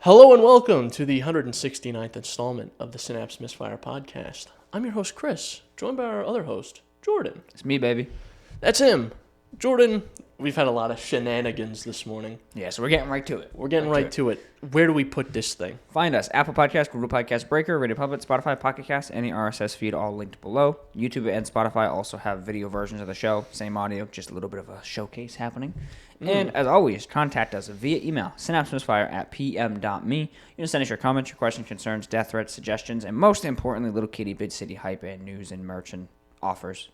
Hello and welcome to the 169th installment of the Synapse Misfire Podcast. I'm your host, Chris, joined by our other host, Jordan. It's me, baby. That's him. Jordan, we've had a lot of shenanigans this morning. Yeah, so we're getting right to it. We're getting right to it. Where do we put this thing? Find us. Apple Podcast, Google Podcast, Breaker, Radio Public, Spotify, Pocket Cast, any RSS feed, all linked below. YouTube and Spotify also have video versions of the show. Same audio, just a little bit of a showcase happening. And as always, contact us via email, synapsemisfire@pm.me. You can send us your comments, your questions, concerns, death threats, suggestions, and most importantly, Little Kitty Big City hype and news and merch and offers.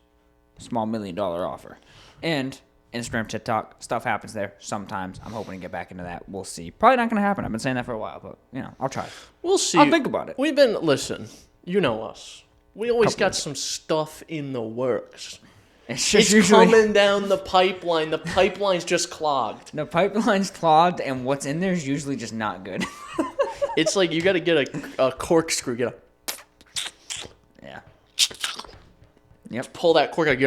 Small $1 million offer. And Instagram, TikTok, stuff happens there sometimes. I'm hoping to get back into that. We'll see. Probably not going to happen. I've been saying that for a while, but, I'll try. We'll see. I'll think about it. Listen, you know us. We always got some stuff in the works. It's It's usually coming down the pipeline. The pipeline's just clogged. the pipeline's clogged, and what's in there is usually just not good. It's like you got to get a corkscrew. Yeah. Yep. Pull that cork out.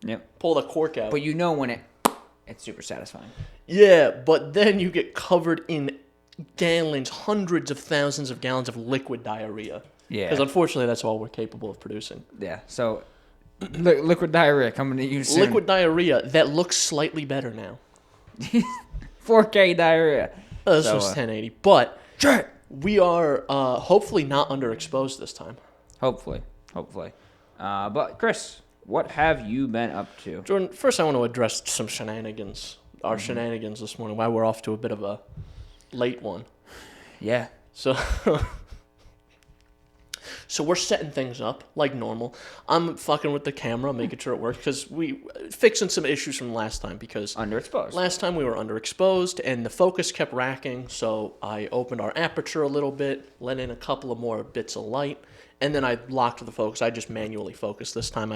Yep. Pull the cork out. But you know when it's super satisfying. Yeah, but then you get covered in gallons, hundreds of thousands of gallons of liquid diarrhea. Yeah. Because unfortunately, that's all we're capable of producing. Yeah. So, liquid diarrhea coming to you soon. Liquid diarrhea that looks slightly better now. 4K diarrhea. This So, was 1080, but we are hopefully not underexposed this time. Hopefully. But Chris, what have you been up to? Jordan, first I want to address some shenanigans. Our shenanigans this morning. Why we're off to a bit of a late one. Yeah. So we're setting things up like normal. I'm fucking with the camera, making sure it works, because we fixing some issues from last time. Because Underexposed. last time we were underexposed, and the focus kept racking. So I opened our aperture a little bit, let in a couple of more bits of light, and then I locked the focus. I just manually focused this time.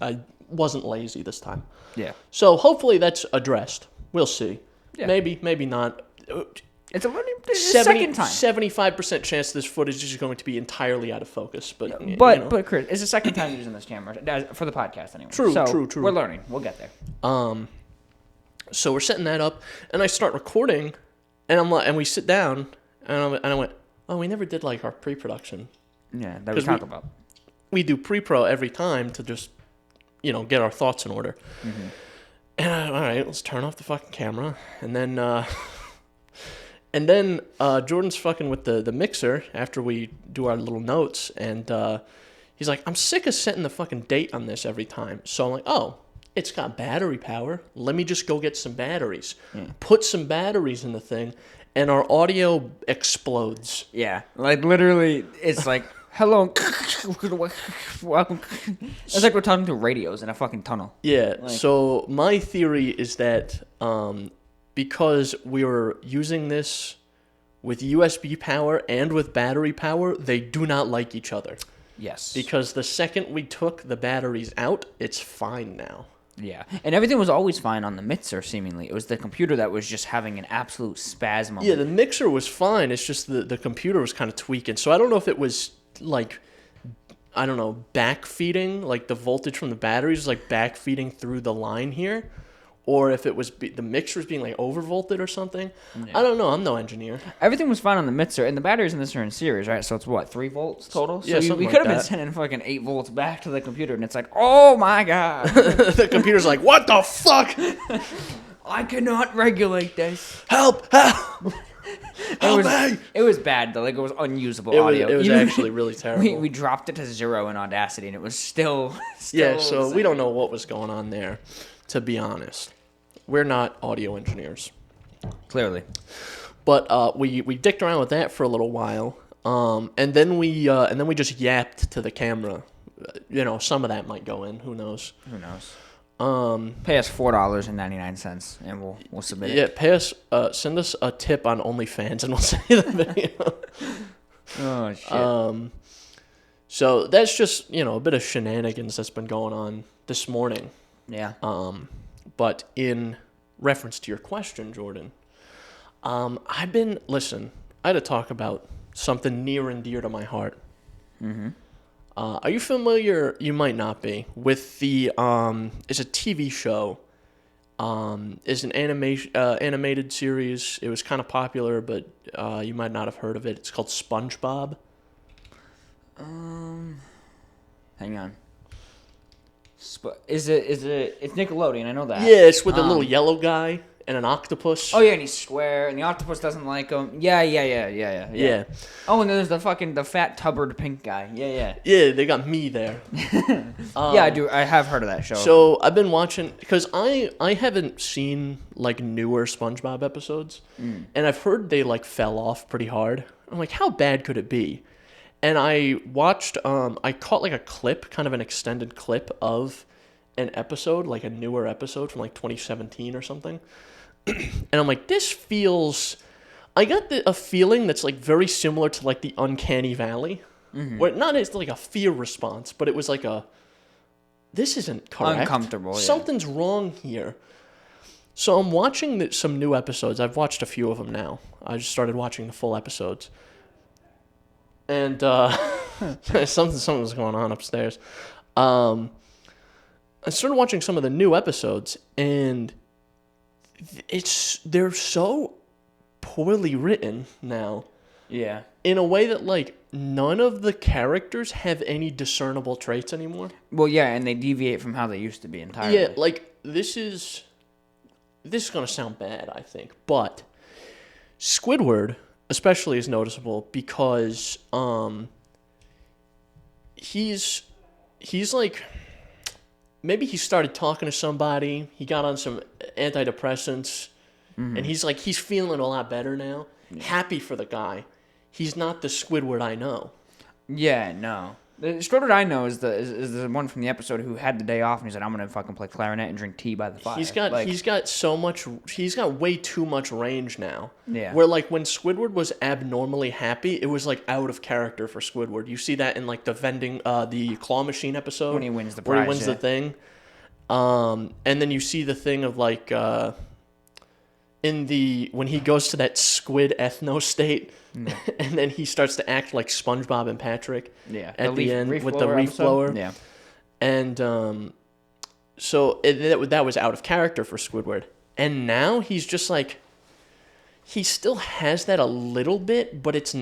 I wasn't lazy this time. Yeah. So hopefully that's addressed. We'll see. Yeah. Maybe not. It's a second time. 75% chance this footage is going to be entirely out of focus. But But Chris, it's the second time using this camera for the podcast anyway. True. We're learning. We'll get there. So we're setting that up, and I start recording, and we sit down, and I went, oh, we never did like our pre-production. Yeah, that we talk about. We do pre-pro every time to just, get our thoughts in order. Mm-hmm. And all right, let's turn off the fucking camera, and then. And then Jordan's fucking with the mixer after we do our little notes, and he's like, I'm sick of setting the fucking date on this every time. So I'm like, oh, it's got battery power. Let me just go get some batteries. Put some batteries in the thing, and our audio explodes. Yeah, like literally, it's like, hello, welcome. It's like we're talking to radios in a fucking tunnel. Yeah, so my theory is that... because we were using this with USB power and with battery power, they do not like each other. Yes. Because the second we took the batteries out, it's fine now. Yeah. And everything was always fine on the mixer, seemingly. It was the computer that was just having an absolute spasm. Yeah, the mixer was fine. It's just the computer was kind of tweaking. So I don't know if it was, backfeeding, like the voltage from the batteries was, backfeeding through the line here. Or if it was the mixer was being overvolted or something. Yeah. I don't know. I'm no engineer. Everything was fine on the mixer, and the batteries in this are in series, right? So it's what, 3 volts total? Yeah, so we could have been sending fucking 8 volts back to the computer, and it's like, oh my god. The computer's like, what the fuck? I cannot regulate this. Help! It was bad though. It was unusable audio. It was actually really terrible. We dropped it to 0 in Audacity, and it was still yeah. So we don't know what was going on there. To be honest, we're not audio engineers, clearly. But we dicked around with that for a little while, and then we just yapped to the camera. Some of that might go in. Who knows? Pay us $4.99, and we'll submit it. Yeah, pay us. Send us a tip on OnlyFans, and we'll send you the video. Oh shit. So that's just a bit of shenanigans that's been going on this morning. Yeah. But in reference to your question, Jordan, I had to talk about something near and dear to my heart. Mm-hmm. Are you familiar, you might not be, with the, it's a TV show is an animated series. It was kind of popular, but you might not have heard of it. It's called SpongeBob. Hang on. Is it? It's Nickelodeon. I know that. Yeah, it's with a little yellow guy and an octopus. Oh yeah, and he's square, and the octopus doesn't like him. Yeah. Oh, and then there's the fat tubbered pink guy. Yeah. Yeah, they got me there. Yeah, I do. I have heard of that show. So I've been watching because I haven't seen like newer SpongeBob episodes, and I've heard they like fell off pretty hard. I'm like, how bad could it be? And I watched. I caught like a clip, kind of an extended clip of an episode, like a newer episode from like 2017 or something. And I'm like, this feels. I got a feeling that's like very similar to like the Uncanny Valley, where not as like a fear response, but it was like a. This isn't correct. Uncomfortable. Yeah. Something's wrong here. So I'm watching some new episodes. I've watched a few of them now. I just started watching the full episodes, and something's going on upstairs. I started watching some of the new episodes, and they're so poorly written now. Yeah. In a way that like none of the characters have any discernible traits anymore. Well, yeah, and they deviate from how they used to be entirely. Yeah, like this is gonna sound bad, I think, but Squidward especially is noticeable because he's like. Maybe he started talking to somebody. He got on some antidepressants, and he's feeling a lot better now. Yeah. Happy for the guy. He's not the Squidward I know. Yeah, no. The Squidward I know is the one from the episode who had the day off and he said, "I'm gonna fucking play clarinet and drink tea by the fire." He's got way too much range now. Yeah. Where like when Squidward was abnormally happy, it was like out of character for Squidward. You see that in like the claw machine episode when he wins the prize, where he wins the thing. And then you see the thing of like when he goes to that squid ethno state, and then he starts to act like SpongeBob and Patrick. Yeah. At the end with the reef blower. Yeah. And so that was out of character for Squidward. And now he's just like, he still has that a little bit, but it's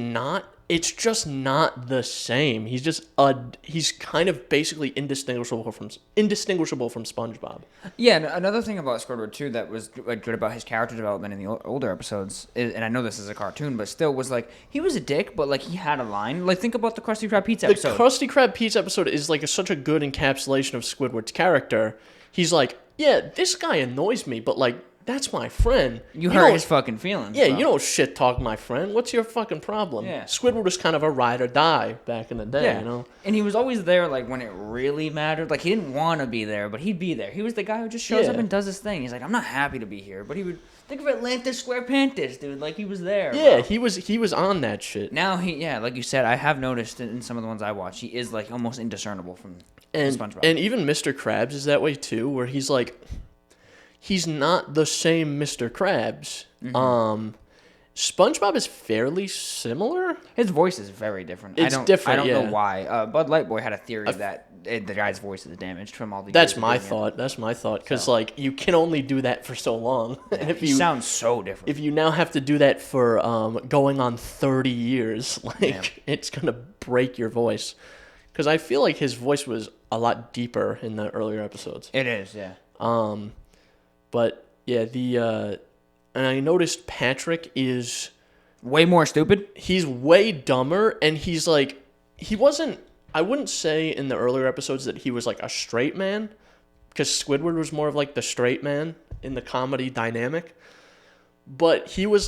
just not the same. He's kind of basically indistinguishable from SpongeBob. Yeah, and another thing about Squidward too that was like good about his character development in the older episodes, and I know this is a cartoon, but still was like he was a dick, but like he had a line. Like think about the Krusty Krab Pizza episode. The Krusty Krab Pizza episode is like such a good encapsulation of Squidward's character. He's like, yeah, this guy annoys me, but like, that's my friend. You hurt his fucking feelings. Yeah, bro. You don't shit talk my friend. What's your fucking problem? Yeah. Squidward was kind of a ride or die back in the day, you know? And he was always there like when it really mattered. Like he didn't want to be there, but he'd be there. He was the guy who just shows up and does his thing. He's like, I'm not happy to be here, but he would think of Atlantis Square Pantis, dude. Like he was there. Yeah, bro. he was on that shit. Now like you said, I have noticed in some of the ones I watch, he is like almost indiscernible from SpongeBob. And even Mr. Krabs is that way too, where he's like, he's not the same Mr. Krabs. Mm-hmm. SpongeBob is fairly similar. His voice is very different. It's different. I don't know why. Bud Lightboy had a theory that the guy's voice is damaged from all the. That's my thought. That's my thought. Because like you can only do that for so long. Yeah, and if you sounds so different. If you now have to do that for going on 30 years, like it's gonna break your voice. Because I feel like his voice was a lot deeper in the earlier episodes. It is, yeah. But yeah, and I noticed Patrick is way more stupid. He's way dumber, and he's like, he wasn't. I wouldn't say in the earlier episodes that he was like a straight man, because Squidward was more of like the straight man in the comedy dynamic. But he was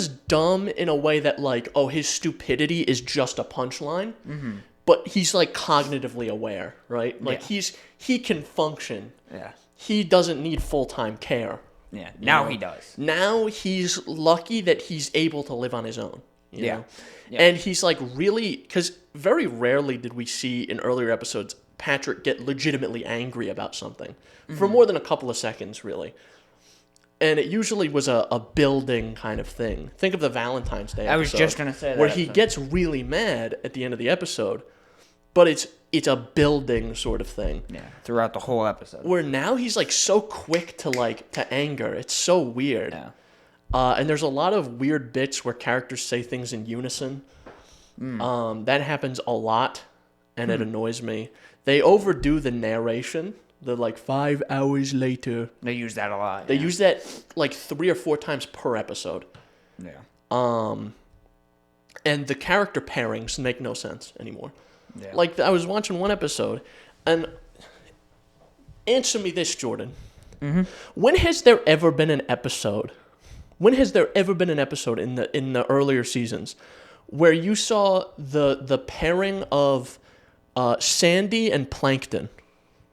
dumb in a way that like, oh, his stupidity is just a punchline. Mm-hmm. But he's like cognitively aware, right? Like he can function. Yeah. He doesn't need full-time care. Yeah, now he does. Now he's lucky that he's able to live on his own. You know? Yeah. And he's like really, because very rarely did we see in earlier episodes Patrick get legitimately angry about something for more than a couple of seconds, really. And it usually was a building kind of thing. Think of the Valentine's Day episode. I was just going to say that. Where he gets really mad at the end of the episode, but it's a building sort of thing. Yeah, throughout the whole episode. Where now he's like so quick to anger. It's so weird. Yeah. And there's a lot of weird bits where characters say things in unison. That happens a lot, and it annoys me. They overdo the narration. The like 5 hours later. They use that a lot. They use that like 3 or 4 times per episode. Yeah. And the character pairings make no sense anymore. Yeah. Like I was watching one episode, and answer me this, Jordan. Mm-hmm. When has there ever been an episode? When has there ever been an episode in the earlier seasons where you saw the pairing of Sandy and Plankton?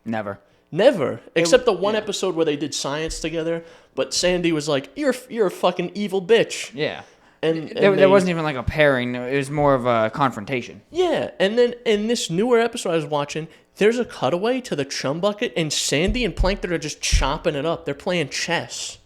Never, except the one episode where they did science together. But Sandy was like, "You're a fucking evil bitch." Yeah, and there wasn't even like a pairing. It was more of a confrontation. Yeah, and then in this newer episode I was watching, there's a cutaway to the chum bucket, and Sandy and Plankton are just chopping it up. They're playing chess.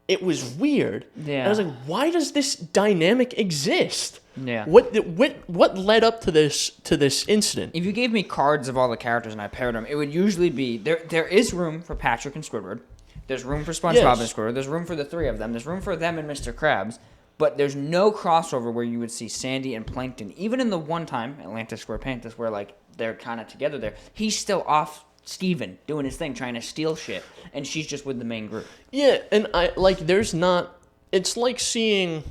It was weird. Yeah, and I was like, why does this dynamic exist? Yeah. What led up to this incident? If you gave me cards of all the characters and I paired them, it would usually be there is room for Patrick and Squidward. There's room for SpongeBob and Squidward. There's room for the 3 of them. There's room for them and Mr. Krabs. But there's no crossover where you would see Sandy and Plankton. Even in the one time, Atlantis Square Pantis, where like they're kind of together there, he's still off Steven doing his thing, trying to steal shit. And she's just with the main group. Yeah, and I like there's not... It's like seeing...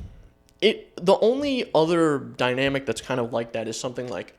The only other dynamic that's kind of like that is something like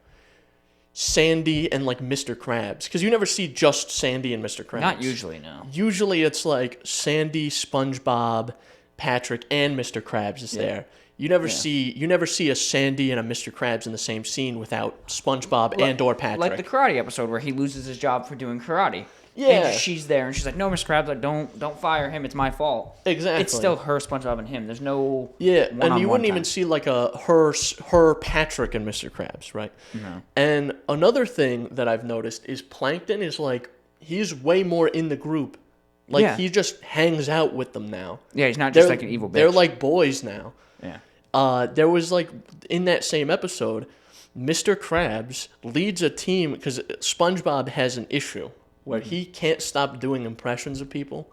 Sandy and like Mr. Krabs, because you never see just Sandy and Mr. Krabs. Not usually, no. Usually it's like Sandy, SpongeBob, Patrick, and Mr. Krabs is there. You never see a Sandy and a Mr. Krabs in the same scene without SpongeBob and or Patrick. Like the karate episode where he loses his job for doing karate. Yeah. And she's there, and she's like, "No, Mr. Krabs, like, don't fire him. It's my fault." Exactly. It's still her, SpongeBob, and him. There's no and you wouldn't even see like her Patrick and Mr. Krabs, right? No. And another thing that I've noticed is Plankton is like he's way more in the group. Like he just hangs out with them now. Yeah, he's not just like an evil bitch. They're like boys now. Yeah. There was like in that same episode, Mr. Krabs leads a team because SpongeBob has an issue where he can't stop doing impressions of people.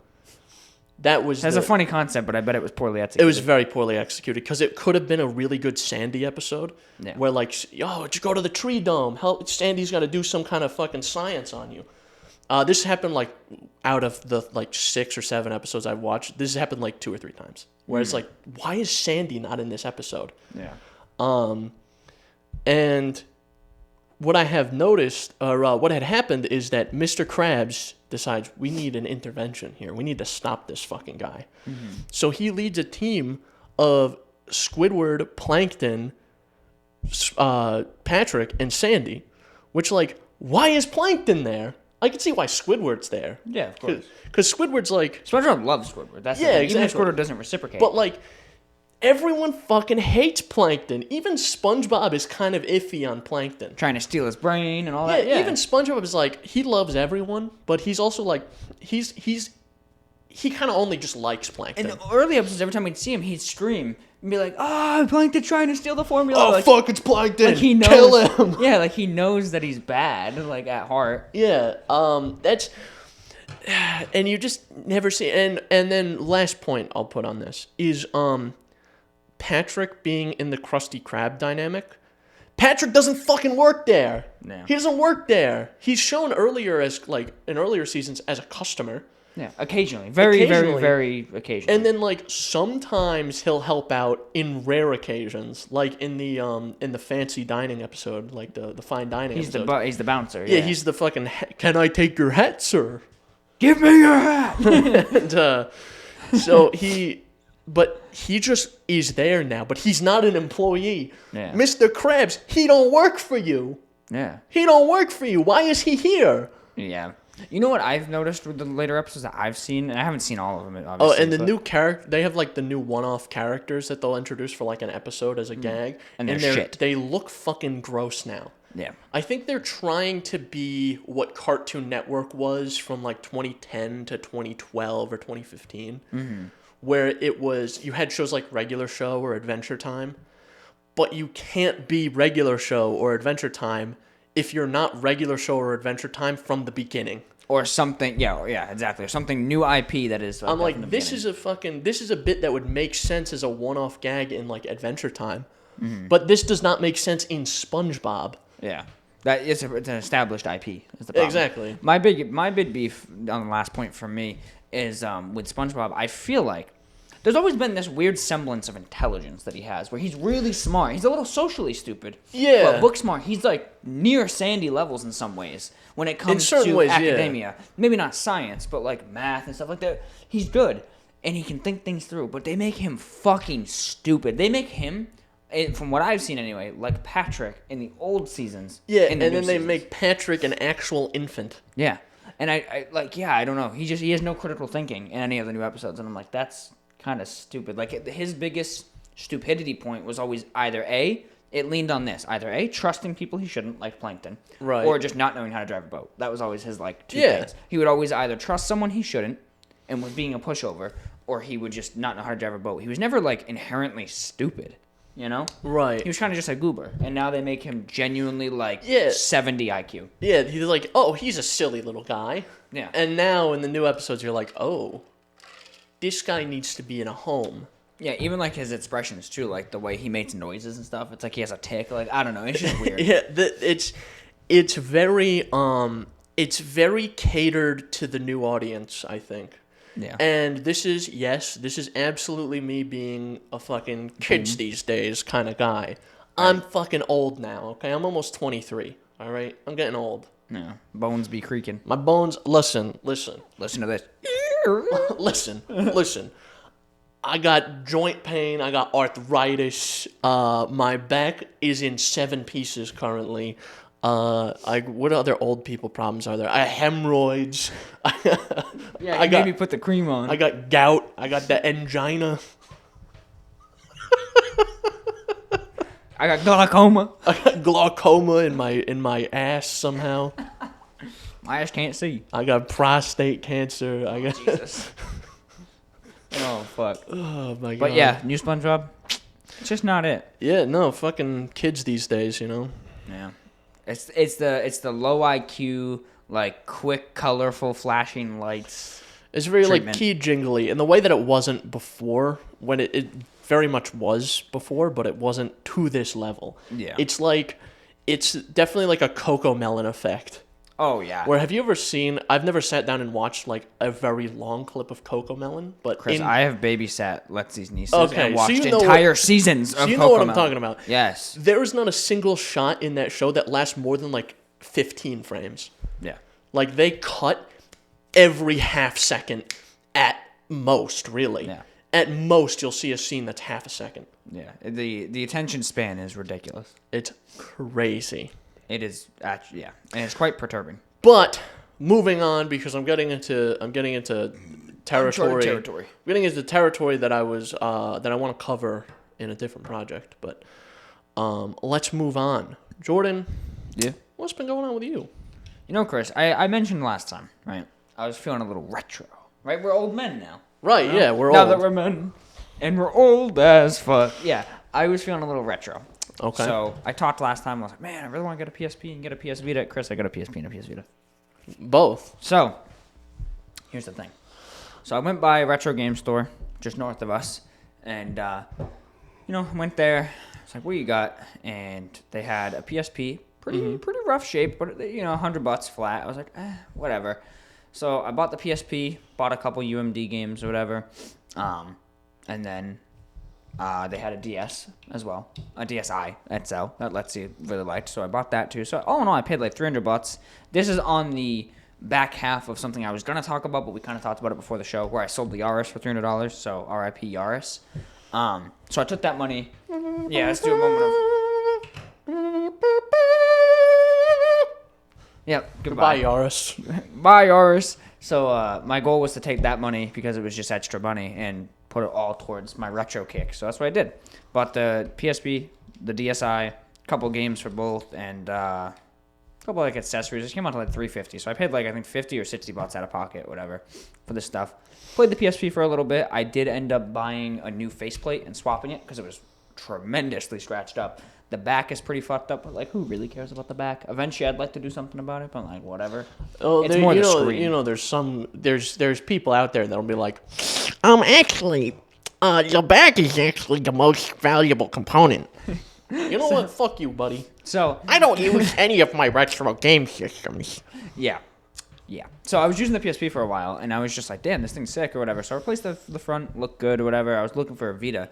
That's a funny concept, but I bet it was poorly executed. It was very poorly executed because it could have been a really good Sandy episode where like, just go to the tree dome. Help, Sandy's got to do some kind of fucking science on you. This happened like out of the like 6 or 7 episodes I've watched. This has happened like 2 or 3 times where it's like, why is Sandy not in this episode? Yeah. And what I have noticed, or what had happened, is that Mr. Krabs decides we need an intervention here. We need to stop this fucking guy. Mm-hmm. So he leads a team of Squidward, Plankton, Patrick, and Sandy. Which, like, why is Plankton there? I can see why Squidward's there. Yeah, of course. Because Squidward's like... SpongeBob loves Squidward. That's exactly. Even if Squidward doesn't reciprocate. But, like... Everyone fucking hates Plankton. Even SpongeBob is kind of iffy on Plankton. Trying to steal his brain and all that. Yeah, even SpongeBob is like, he loves everyone, but he's also like, he kind of only just likes Plankton. In the early episodes, every time we'd see him, he'd scream and be like, Plankton's trying to steal the formula. Oh, like, fuck, it's Plankton. Like he knows, kill him. Yeah, like he knows that he's bad, like at heart. Yeah, that's... And you just never see... And then last point I'll put on this is... Patrick being in the Krusty Krab dynamic. Patrick doesn't fucking work there. No. He doesn't work there. He's shown earlier as like in earlier seasons as a customer. Yeah, occasionally. Very, very occasionally. And then like sometimes he'll help out in rare occasions, like in the fancy dining episode, like the fine dining episode. He's the bouncer. Yeah, he's the fucking can I take your hat, sir? Give me your hat. And so But he just is there now. But he's not an employee. Yeah. Mr. Krabs, he don't work for you. Yeah. He don't work for you. Why is he here? Yeah. You know what I've noticed with the later episodes that I've seen? And I haven't seen all of them, obviously. Oh, and the new character, they have like the new one-off characters that they'll introduce for like an episode as a gag. And they're shit. They look fucking gross now. Yeah. I think they're trying to be what Cartoon Network was from like 2010 to 2012 or 2015. Mm-hmm. Where it was, you had shows like Regular Show or Adventure Time, but you can't be Regular Show or Adventure Time if you're not regular show or Adventure Time from the beginning. Or something, yeah, exactly. Or something new IP that is. I'm like, this is a bit that would make sense as a one-off gag in like Adventure Time, but this does not make sense in SpongeBob. Yeah, it's an established IP. Is the problem. Exactly. My big beef on the last point for me is with SpongeBob. I feel like there's always been this weird semblance of intelligence that he has, where he's really smart. He's a little socially stupid. Yeah. But book smart. He's like near Sandy levels in some ways when it comes to academia. Yeah. Maybe not science, but like math and stuff like that. He's good. And he can think things through. But they make him fucking stupid. They make him, from what I've seen anyway, like Patrick in the old seasons. Yeah, and then they make Patrick an actual infant. Yeah. And I don't know. He has no critical thinking in any of the new episodes. And I'm like, that's kind of stupid. Like, his biggest stupidity point was always either it leaned on this. Either A, trusting people he shouldn't, like Plankton. Right. Or just not knowing how to drive a boat. That was always his, like, two things. He would always either trust someone he shouldn't and was being a pushover, or he would just not know how to drive a boat. He was never, like, inherently stupid, you know? Right. He was kind of just a goober. And now they make him genuinely, like, 70 IQ. Yeah, he's like, oh, he's a silly little guy. Yeah. And now in the new episodes, you're like, oh, this guy needs to be in a home. Yeah, even like his expressions too, like the way he makes noises and stuff. It's like he has a tick. Like, I don't know, it's just weird. Yeah, it's very catered to the new audience, I think. Yeah. And this is absolutely me being a fucking kids these days kind of guy. Right. I'm fucking old now, okay? I'm almost 23, all right? I'm getting old. Yeah, bones be creaking. My bones, listen. Listen to this. Listen. I got joint pain. I got arthritis. My back is in 7 pieces currently. What other old people problems are there? I have hemorrhoids. Yeah, you maybe put the cream on. I got gout. I got the angina. I got glaucoma. I got glaucoma in my ass somehow. My ass can't see. I got prostate cancer. I got Jesus. Oh fuck. Oh my god. But yeah, new SpongeBob. It's just not it. Yeah, no, fucking kids these days, you know. Yeah. It's the low IQ, like quick, colorful, flashing lights. It's very treatment. like key jingly in the way that it wasn't before, when it very much was before, but it wasn't to this level. Yeah. It's definitely like a Cocomelon effect. Oh yeah. Where have you ever seen? I've never sat down and watched like a very long clip of Cocomelon, but Chris, I have babysat Lexi's nieces and watched entire seasons of Cocomelon. You know what I'm talking about. Yes. There is not a single shot in that show that lasts more than like 15 frames. Yeah. Like they cut every half second at most, really. Yeah. At most, you'll see a scene that's half a second. Yeah. The attention span is ridiculous. It's crazy. It is actually, yeah, and it's quite perturbing. But moving on, because I'm getting into territory. I'm getting into territory that I want to cover in a different project. But let's move on. Jordan, yeah, what's been going on with you? You know, Chris, I mentioned last time, right? I was feeling a little retro, right? We're old men now. Right? Yeah, we're now old. Now that we're men, and we're old as fuck. Yeah, I was feeling a little retro. Okay. So I talked last time. I was like, man, I really want to get a PSP and get a PS Vita. Chris, I got a PSP and a PS Vita. Both. So here's the thing. So I went by a retro game store just north of us, and went there. It's like, what do you got? And they had a PSP, pretty rough shape, but $100 flat. I was like, whatever. So I bought the PSP, bought a couple UMD games or whatever, and then. They had a DS as well, a DSi XL that Lexi really liked, so I bought that too. So all in all, I paid like $300. This is on the back half of something I was gonna talk about, but we kind of talked about it before the show, where I sold the Yaris for $300. So R.I.P. Yaris. So I took that money. Yeah, let's do a moment of. Yep. Goodbye, Yaris. Bye, Yaris. So my goal was to take that money because it was just extra money and put it all towards my retro kick. So that's what I did. Bought the PSP, the DSi, a couple games for both, and a couple like accessories. It came out to like $350. So I paid like I think $50 or $60 out of pocket, whatever, for this stuff. Played the PSP for a little bit. I did end up buying a new faceplate and swapping it because it was tremendously scratched up. The back is pretty fucked up, but like, who really cares about the back? Eventually, I'd like to do something about it, but like, whatever. Oh, It's more the screen. You know, there's people out there that'll be like, actually, the back is actually the most valuable component. You know what? Fuck you, buddy. So I don't use any of my retro game systems. Yeah. So I was using the PSP for a while, and I was just like, damn, this thing's sick or whatever. So I replaced the front, looked good or whatever. I was looking for a Vita.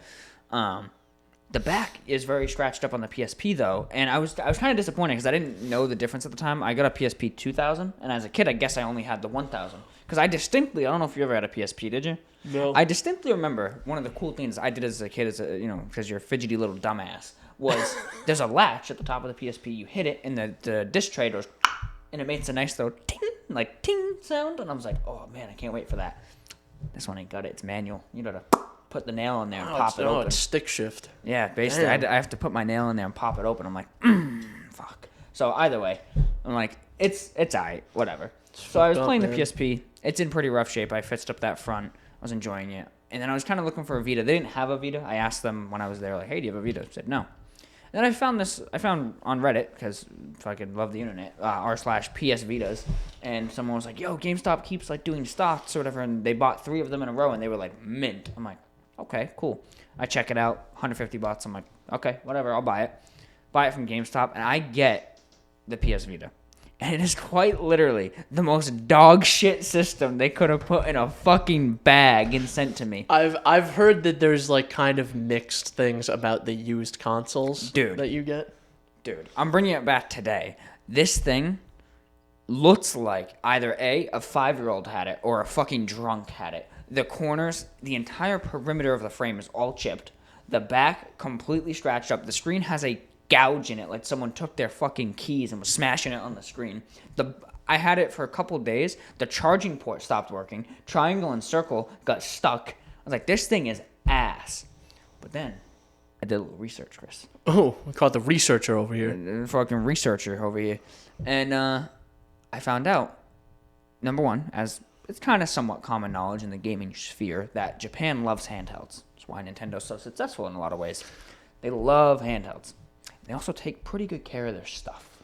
The back is very scratched up on the PSP though, and I was kind of disappointed because I didn't know the difference at the time. I got a PSP 2000, and as a kid, I guess I only had the 1000. Because I don't know if you ever had a PSP, did you? No. I distinctly remember one of the cool things I did as a kid, because you're a fidgety little dumbass, was there's a latch at the top of the PSP. You hit it, and the disc tray goes, and it makes a nice little ting, like ting sound, and I was like, oh man, I can't wait for that. This one ain't got it. It's manual. You gotta put the nail in there and pop it open. It's stick shift. Yeah, basically, I have to put my nail in there and pop it open. I'm like, fuck. So either way, I'm like, it's alright, whatever. So I was playing the PSP. It's in pretty rough shape. I fixed up that front. I was enjoying it. And then I was kind of looking for a Vita. They didn't have a Vita. I asked them when I was there, like, hey, do you have a Vita? I said, no. And then I found on Reddit, because fucking love the internet, r/PS Vitas, and someone was like, yo, GameStop keeps like doing stocks or whatever, and they bought 3 of them in a row, and they were like mint. I'm like, okay, cool. I check it out, $150. I'm like, okay, whatever, I'll buy it. Buy it from GameStop, and I get the PS Vita. And it is quite literally the most dog shit system they could have put in a fucking bag and sent to me. I've heard that there's like kind of mixed things about the used consoles that you get. Dude, I'm bringing it back today. This thing looks like either a 5-year-old had it or a fucking drunk had it. The corners, the entire perimeter of the frame is all chipped. The back completely scratched up. The screen has a gouge in it, like someone took their fucking keys and was smashing it on the screen. I had it for a couple days. The charging port stopped working. Triangle and circle got stuck. I was like, this thing is ass. But then I did a little research, Chris. Oh, we caught the researcher over here. Fucking researcher over here. And I found out, number one, as it's kind of somewhat common knowledge in the gaming sphere, that Japan loves handhelds. That's why Nintendo's so successful in a lot of ways. They love handhelds. They also take pretty good care of their stuff.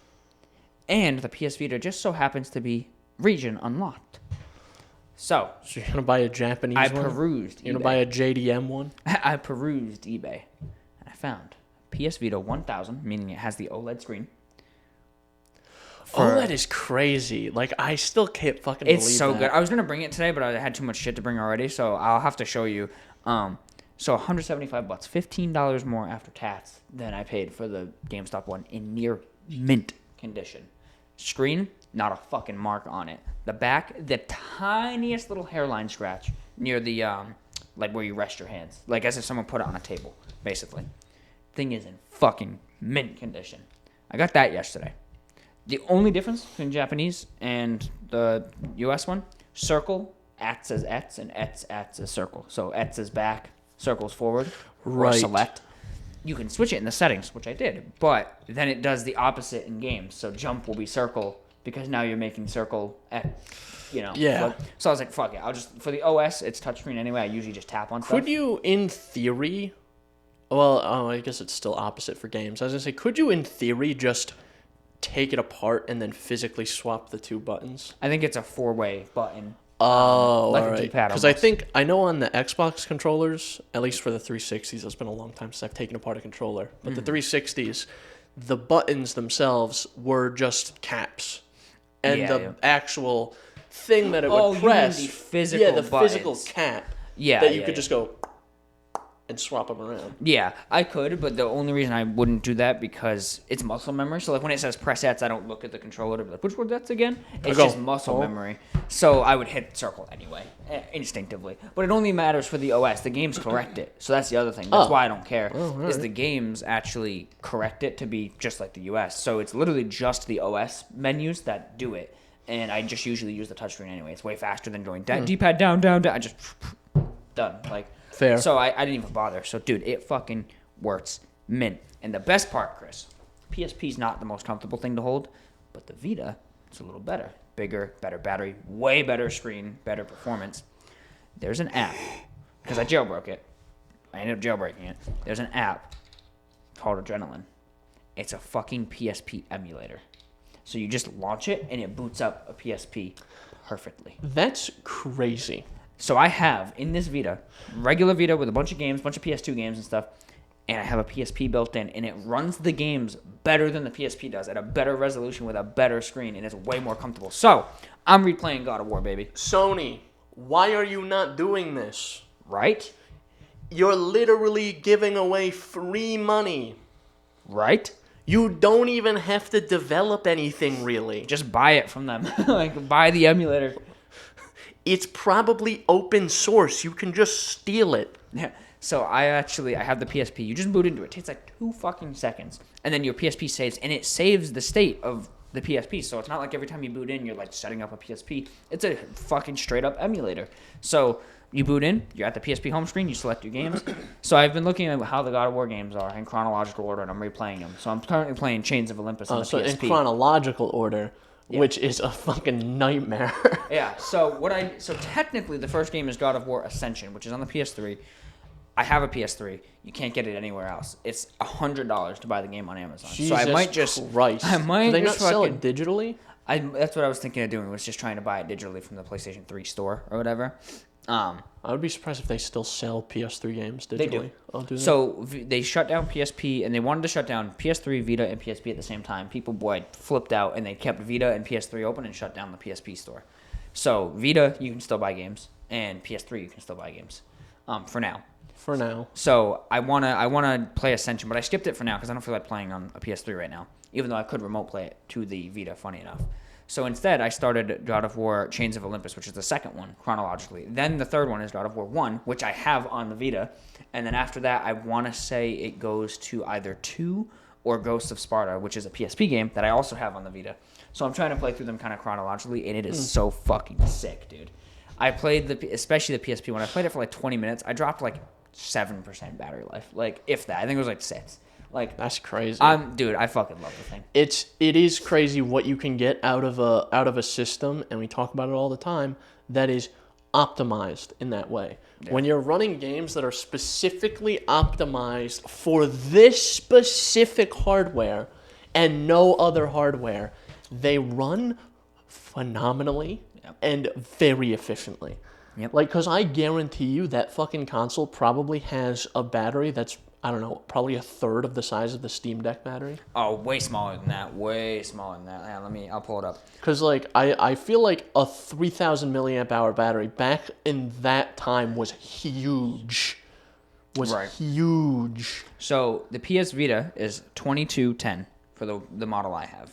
And the PS Vita just so happens to be region unlocked. So you're going to buy a Japanese one? I perused eBay. You're going to buy a JDM one? I perused eBay. And I found PS Vita 1000, meaning it has the OLED screen. OLED is crazy. Like, I still can't fucking believe It's so that. good. I was going to bring it today, but I had too much shit to bring already, so I'll have to show you. So $175, $15 more after tax than I paid for the GameStop one in near mint condition. Screen, not a fucking mark on it. The back, the tiniest little hairline scratch near the like where you rest your hands, like as if someone put it on a table, basically. Thing is in fucking mint condition. I got that yesterday. The only difference between Japanese and the US one, circle acts as ETS and ETS acts as circle. So ETS is back, circles forward, or select. You can switch it in the settings, which I did, but then it does the opposite in games. So jump will be circle because now you're making circle, Yeah. Flip. So I was like, fuck it. I'll just, for the OS, it's touchscreen anyway. I usually just tap on stuff. Could you, in theory, I guess it's still opposite for games. I was going to say, could you, in theory, just take it apart and then physically swap the 2 buttons? I think it's a 4-way button. Oh, like all a right. D-pad Because I know on the Xbox controllers, at least for the 360s, it's been a long time since I've taken apart a controller. But the 360s, the buttons themselves were just caps, and the actual thing that it would press, you mean the physical physical cap, that you could just go and swap them around. Yeah, I could, but the only reason I wouldn't do that because it's muscle memory. So like when it says press X, I don't look at the controller to be like, which word that's again? It's just muscle memory. So I would hit circle anyway, instinctively. But it only matters for the OS. The games correct it. So that's the other thing. That's why I don't care. Is the games actually correct it to be just like the US. So it's literally just the OS menus that do it. And I just usually use the touchscreen anyway. It's way faster than going D-pad down. I just done. Like, fair. So I didn't even bother. So, dude, it fucking works mint. And the best part, Chris, PSP's not the most comfortable thing to hold, but the Vita, it's a little better. Bigger, better battery, way better screen, better performance. There's an app, because I jailbroke it. I ended up jailbreaking it. There's an app called Adrenaline. It's a fucking PSP emulator. So you just launch it, and it boots up a PSP perfectly. That's crazy. So I have, in this Vita, regular Vita with a bunch of games, bunch of PS2 games and stuff, and I have a PSP built in, and it runs the games better than the PSP does, at a better resolution with a better screen, and it's way more comfortable. So, I'm replaying God of War, baby. Sony, why are you not doing this? Right? You're literally giving away free money. Right? You don't even have to develop anything, really. Just buy it from them. Like, buy the emulator. It's probably open source. You can just steal it. Yeah. So I have the PSP. You just boot into it. It takes like 2 fucking seconds. And then your PSP saves. And it saves the state of the PSP. So it's not like every time you boot in, you're like setting up a PSP. It's a fucking straight up emulator. So you boot in, you're at the PSP home screen, you select your games. So I've been looking at how the God of War games are in chronological order, and I'm replaying them. So I'm currently playing Chains of Olympus on the PSP. So in chronological order, which is a fucking nightmare. Yeah. So technically the first game is God of War Ascension, which is on the PS3. I have a PS3. You can't get it anywhere else. It's $100 to buy the game on Amazon. Jesus so I might just Christ. I might Do they just not sell it digitally? That's what I was thinking of doing. Was just trying to buy it digitally from the PlayStation 3 store or whatever. I would be surprised if they still sell PS3 games digitally. They do. Oh, do they? So they shut down PSP, and they wanted to shut down PS3, Vita, and PSP at the same time. People flipped out, and they kept Vita and PS3 open and shut down the PSP store. So Vita, you can still buy games, and PS3, you can still buy games. For now. For now. So I wanna play Ascension, but I skipped it for now because I don't feel like playing on a PS3 right now. Even though I could remote play it to the Vita, funny enough. So instead, I started God of War Chains of Olympus, which is the second one, chronologically. Then the third one is God of War 1, which I have on the Vita. And then after that, I want to say it goes to either 2 or Ghosts of Sparta, which is a PSP game that I also have on the Vita. So I'm trying to play through them kind of chronologically, and it is so fucking sick, dude. I played, especially the PSP, when I played it for like 20 minutes, I dropped like 7% battery life. Like, if that. I think it was like 6. Like, that's crazy. Dude, I fucking love the thing. It is crazy what you can get out of a system, and we talk about it all the time, that is optimized in that way. Yeah. When you're running games that are specifically optimized for this specific hardware and no other hardware, they run phenomenally and very efficiently. Yep. Like, because I guarantee you that fucking console probably has a battery that's, I don't know, probably a third of the size of the Steam Deck battery. Oh, way smaller than that. Way smaller than that. Yeah, I'll pull it up. Because, like, I feel like a 3,000 milliamp hour battery back in that time was huge. Huge. So, the PS Vita is 2210 for the model I have.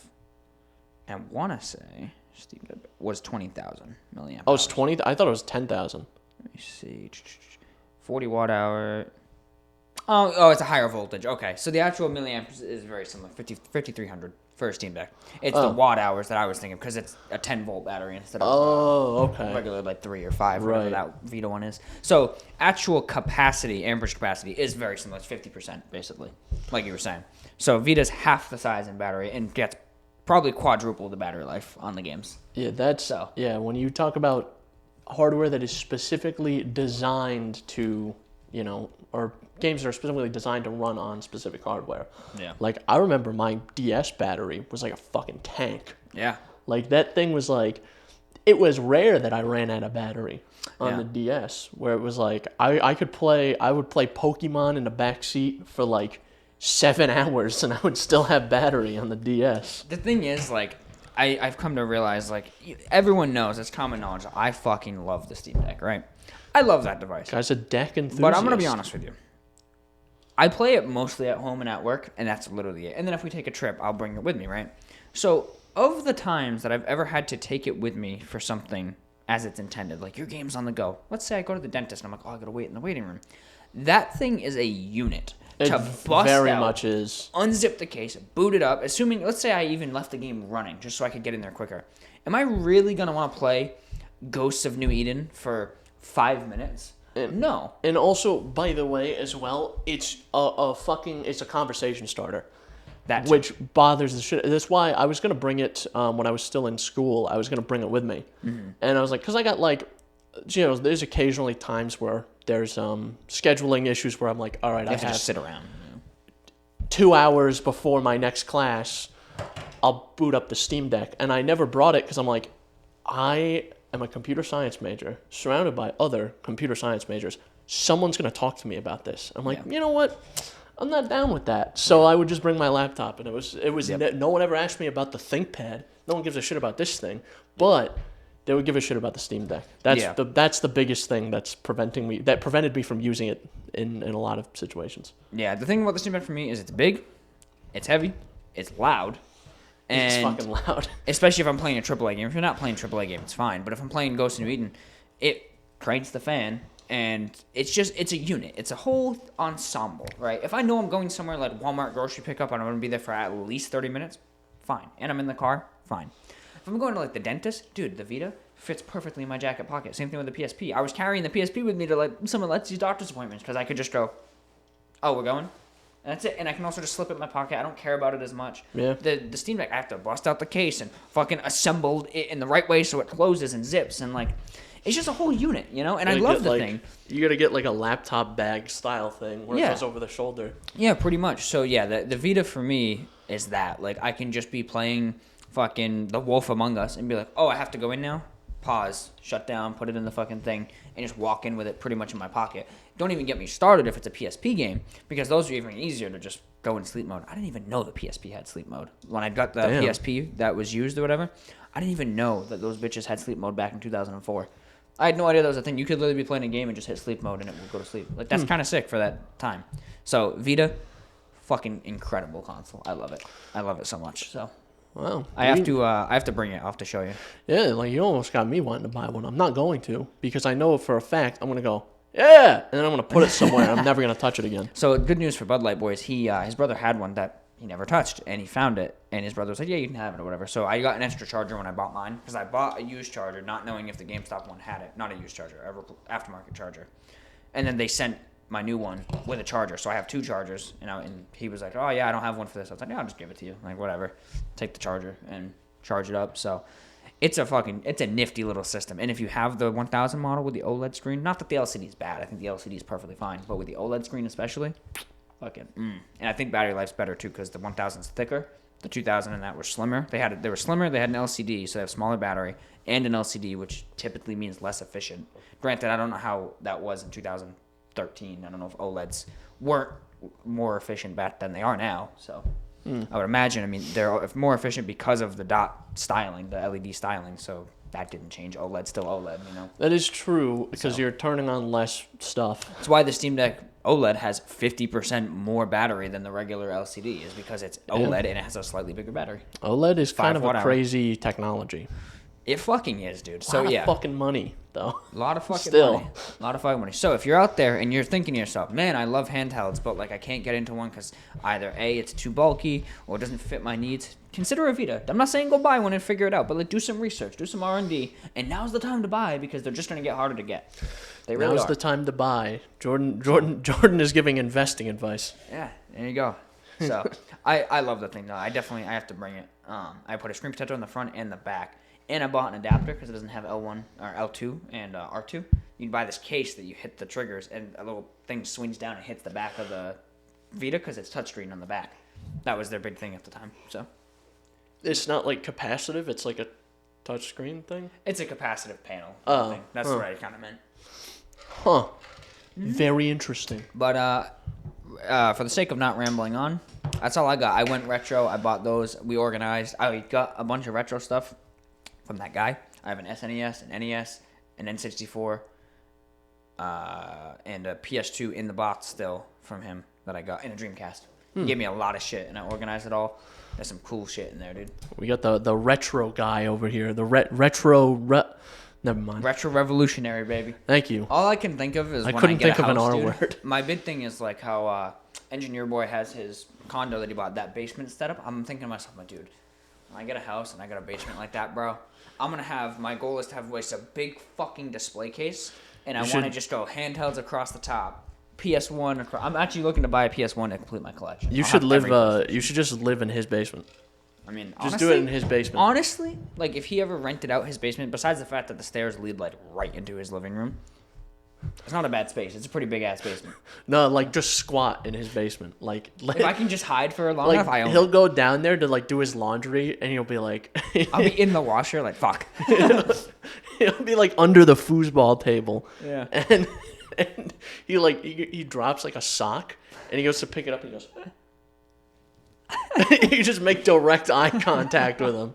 And I want to say Steam Deck was 20,000 milliamp. Oh, it's 20? I thought it was 10,000. Let me see. 40 watt hour. Oh, it's a higher voltage. Okay, so the actual milliamps is very similar, 5,300 for a Steam Deck. It's the watt hours that I was thinking because it's a 10 volt battery instead of regular like 3 or 5, whatever that Vita one is. So actual capacity, amperage capacity, is very similar. It's 50% basically, like you were saying. So Vita's half the size in battery and gets probably quadruple the battery life on the games. Yeah, when you talk about hardware that is specifically designed to, or games that are specifically designed to run on specific hardware. Yeah. Like, I remember my DS battery was like a fucking tank. Yeah. Like, that thing was like, it was rare that I ran out of battery on the DS, where it was like, I would play Pokemon in the backseat for like 7 hours and I would still have battery on the DS. The thing is, like, I've come to realize, like, everyone knows, it's common knowledge, I fucking love the Steam Deck, right? I love that device. Guy's a deck enthusiast. But I'm going to be honest with you. I play it mostly at home and at work, and that's literally it. And then if we take a trip, I'll bring it with me, right? So, of the times that I've ever had to take it with me for something as it's intended, like your game's on the go. Let's say I go to the dentist and I'm like, I got to wait in the waiting room. That thing is a unit. It to bust very out, much is. Unzip the case, boot it up, assuming, let's say I even left the game running just so I could get in there quicker. Am I really going to want to play Ghosts of New Eden for 5 minutes? No. And also, by the way, as well, it's it's a conversation starter. Which bothers the shit. That's why I was going to bring it when I was still in school. I was going to bring it with me. Mm-hmm. And I was like, because I got like, there's occasionally times where there's scheduling issues where I'm like, all right, I have to just sit around. 2 hours before my next class, I'll boot up the Steam Deck. And I never brought it because I'm like, I am a computer science major surrounded by other computer science majors. Someone's going to talk to me about this. I'm like, you know what? I'm not down with that. So I would just bring my laptop, and it was no one ever asked me about the ThinkPad. No one gives a shit about this thing, but they would give a shit about the Steam Deck. That's the biggest thing that prevented me from using it in a lot of situations. Yeah, the thing about the Steam Deck for me is it's big, it's heavy, it's loud. And it's fucking loud. Especially if I'm playing a AAA game. If you're not playing a AAA game, it's fine. But if I'm playing Ghost of New Eden, it cranks the fan, and it's a unit. It's a whole ensemble, right? If I know I'm going somewhere like Walmart grocery pickup and I'm going to be there for at least 30 minutes, fine. And I'm in the car, fine. If I'm going to like the dentist, dude, the Vita fits perfectly in my jacket pocket. Same thing with the PSP. I was carrying the PSP with me to like some of Letsy's doctor's appointments because I could just go, oh, we're going? And that's it. And I can also just slip it in my pocket. I don't care about it as much. Yeah. The Steam Deck, I have to bust out the case and fucking assemble it in the right way so it closes and zips. And, like, it's just a whole unit, you know? And I love the thing. You got to get, like, a laptop bag style thing where it goes over the shoulder. Yeah, pretty much. So, yeah, the Vita for me is that. Like, I can just be playing fucking The Wolf Among Us and be like, oh, I have to go in now? Pause, shut down, put it in the fucking thing, and just walk in with it pretty much in my pocket. Don't even get me started if it's a PSP game, because those are even easier to just go in sleep mode. I didn't even know the PSP had sleep mode. When I got the PSP that was used or whatever, I didn't even know that those bitches had sleep mode back in 2004. I had no idea that was a thing. You could literally be playing a game and just hit sleep mode and it would go to sleep. Like, that's kind of sick for that time. So, Vita, fucking incredible console. I love it. I love it so much, so... Wow. I have to bring it. I'll have to show you. Yeah, like you almost got me wanting to buy one. I'm not going to because I know for a fact I'm going to go, yeah, and then I'm going to put it somewhere and I'm never going to touch it again. So good news for Bud Light Boys. His brother had one that he never touched, and he found it, and his brother was like, yeah, you can have it or whatever. So I got an extra charger when I bought mine because I bought a used charger not knowing if the GameStop one had it. Not a used charger, aftermarket charger. And then they sent my new one with a charger, so I have two chargers, and he was like, oh yeah, I don't have one for this. I was like, yeah, I'll just give it to you, like whatever, take the charger and charge it up. So it's a nifty little system. And if you have the 1000 model with the OLED screen, not that the LCD is bad, I think the LCD is perfectly fine, but with the OLED screen especially, fucking and I think battery life's better too because the 1000's thicker. The 2000 and that were slimmer. They were slimmer. They had an LCD, so they have smaller battery and an LCD, which typically means less efficient. Granted, I don't know how that was in 2013. I don't know if OLEDs weren't more efficient back then. They are now. So I would imagine, I mean, they're more efficient because of the dot styling, the LED styling. So that didn't change. OLED's still OLED, you know? That is true because you're turning on less stuff. That's why the Steam Deck OLED has 50% more battery than the regular LCD is because it's OLED and it has a slightly bigger battery. OLED is kind of a crazy technology. It fucking is, dude. So yeah, a lot of fucking money, though. A lot of fucking money. A lot of fucking money. So if you're out there and you're thinking to yourself, man, I love handhelds, but like I can't get into one because either A, it's too bulky or it doesn't fit my needs, consider a Vita. I'm not saying go buy one and figure it out, but like do some research, do some R&D, and now's the time to buy because they're just gonna get harder to get. They really now's the time to buy. Jordan is giving investing advice. Yeah, there you go. So I love the thing though. I have to bring it. I put a screen protector on the front and the back. And I bought an adapter because it doesn't have L1 or L2 and R2. You can buy this case that you hit the triggers and a little thing swings down and hits the back of the Vita because it's touchscreen on the back. That was their big thing at the time. So it's not like capacitive. It's like a touchscreen thing. It's a capacitive panel. Thing. That's what I kind of meant. Huh. Very interesting. But for the sake of not rambling on, that's all I got. I went retro. I bought those. We organized. I got a bunch of retro stuff from that guy. I have an SNES, an NES, an N64, and a PS2 in the box still from him that I got, and a Dreamcast. He gave me a lot of shit, and I organized it all. There's some cool shit in there, dude. We got the retro guy over here. The never mind. Retro revolutionary, baby. Thank you. All I can think of is I couldn't think of an R word. My big thing is like how Engineer Boy has his condo that he bought, that basement setup. I'm thinking to myself, my dude, when I get a house and I got a basement like that, bro, my goal is to have a big fucking display case, and I want to just go handhelds across the top, PS1 across. I'm actually looking to buy a PS1 to complete my collection. You should just live in his basement. I mean, just honestly, do it in his basement. Honestly, like if he ever rented out his basement, besides the fact that the stairs lead like right into his living room, It's not a bad space. It's a pretty big ass basement. No, like just squat in his basement. Like if I can just hide for long enough, I own he'll it. go down there to like do his laundry, and he'll be like, I'll be in the washer, like fuck. he'll be like under the foosball table. Yeah. And he drops like a sock, and he goes to pick it up, and he goes. You just make direct eye contact with him.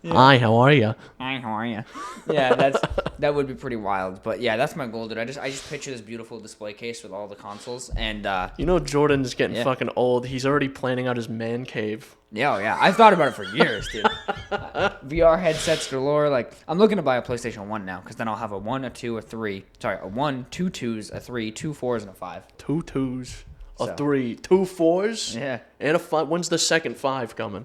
Hi, how are you? Hi, how are you? Yeah, that would be pretty wild. But yeah, that's my goal, dude. I just picture this beautiful display case with all the consoles, and Jordan's getting fucking old. He's already planning out his man cave. Yeah. I've thought about it for years, dude. VR headsets galore. Like, I'm looking to buy a PlayStation 1 now, because then I'll have a 1, a 2, a 3. Sorry, a 1, 2 2s, a 3, 2 4s, and a 5. 2 2s. A 3, 2 4s, yeah, and a 5. When's the second 5 coming?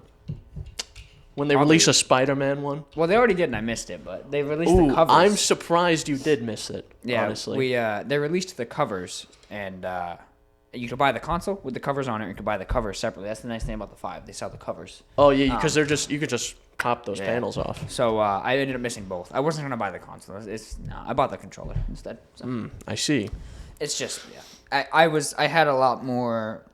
When they release a Spider-Man one? Well, they already did, and I missed it. But they released the covers. I'm surprised you did miss it. Yeah, honestly. They released the covers, and you could buy the console with the covers on it. Or you could buy the covers separately. That's the nice thing about the 5. They sell the covers. Oh yeah, because you could just pop those panels off. So I ended up missing both. I wasn't gonna buy the console. I bought the controller instead. So. I see. It's just I had a lot more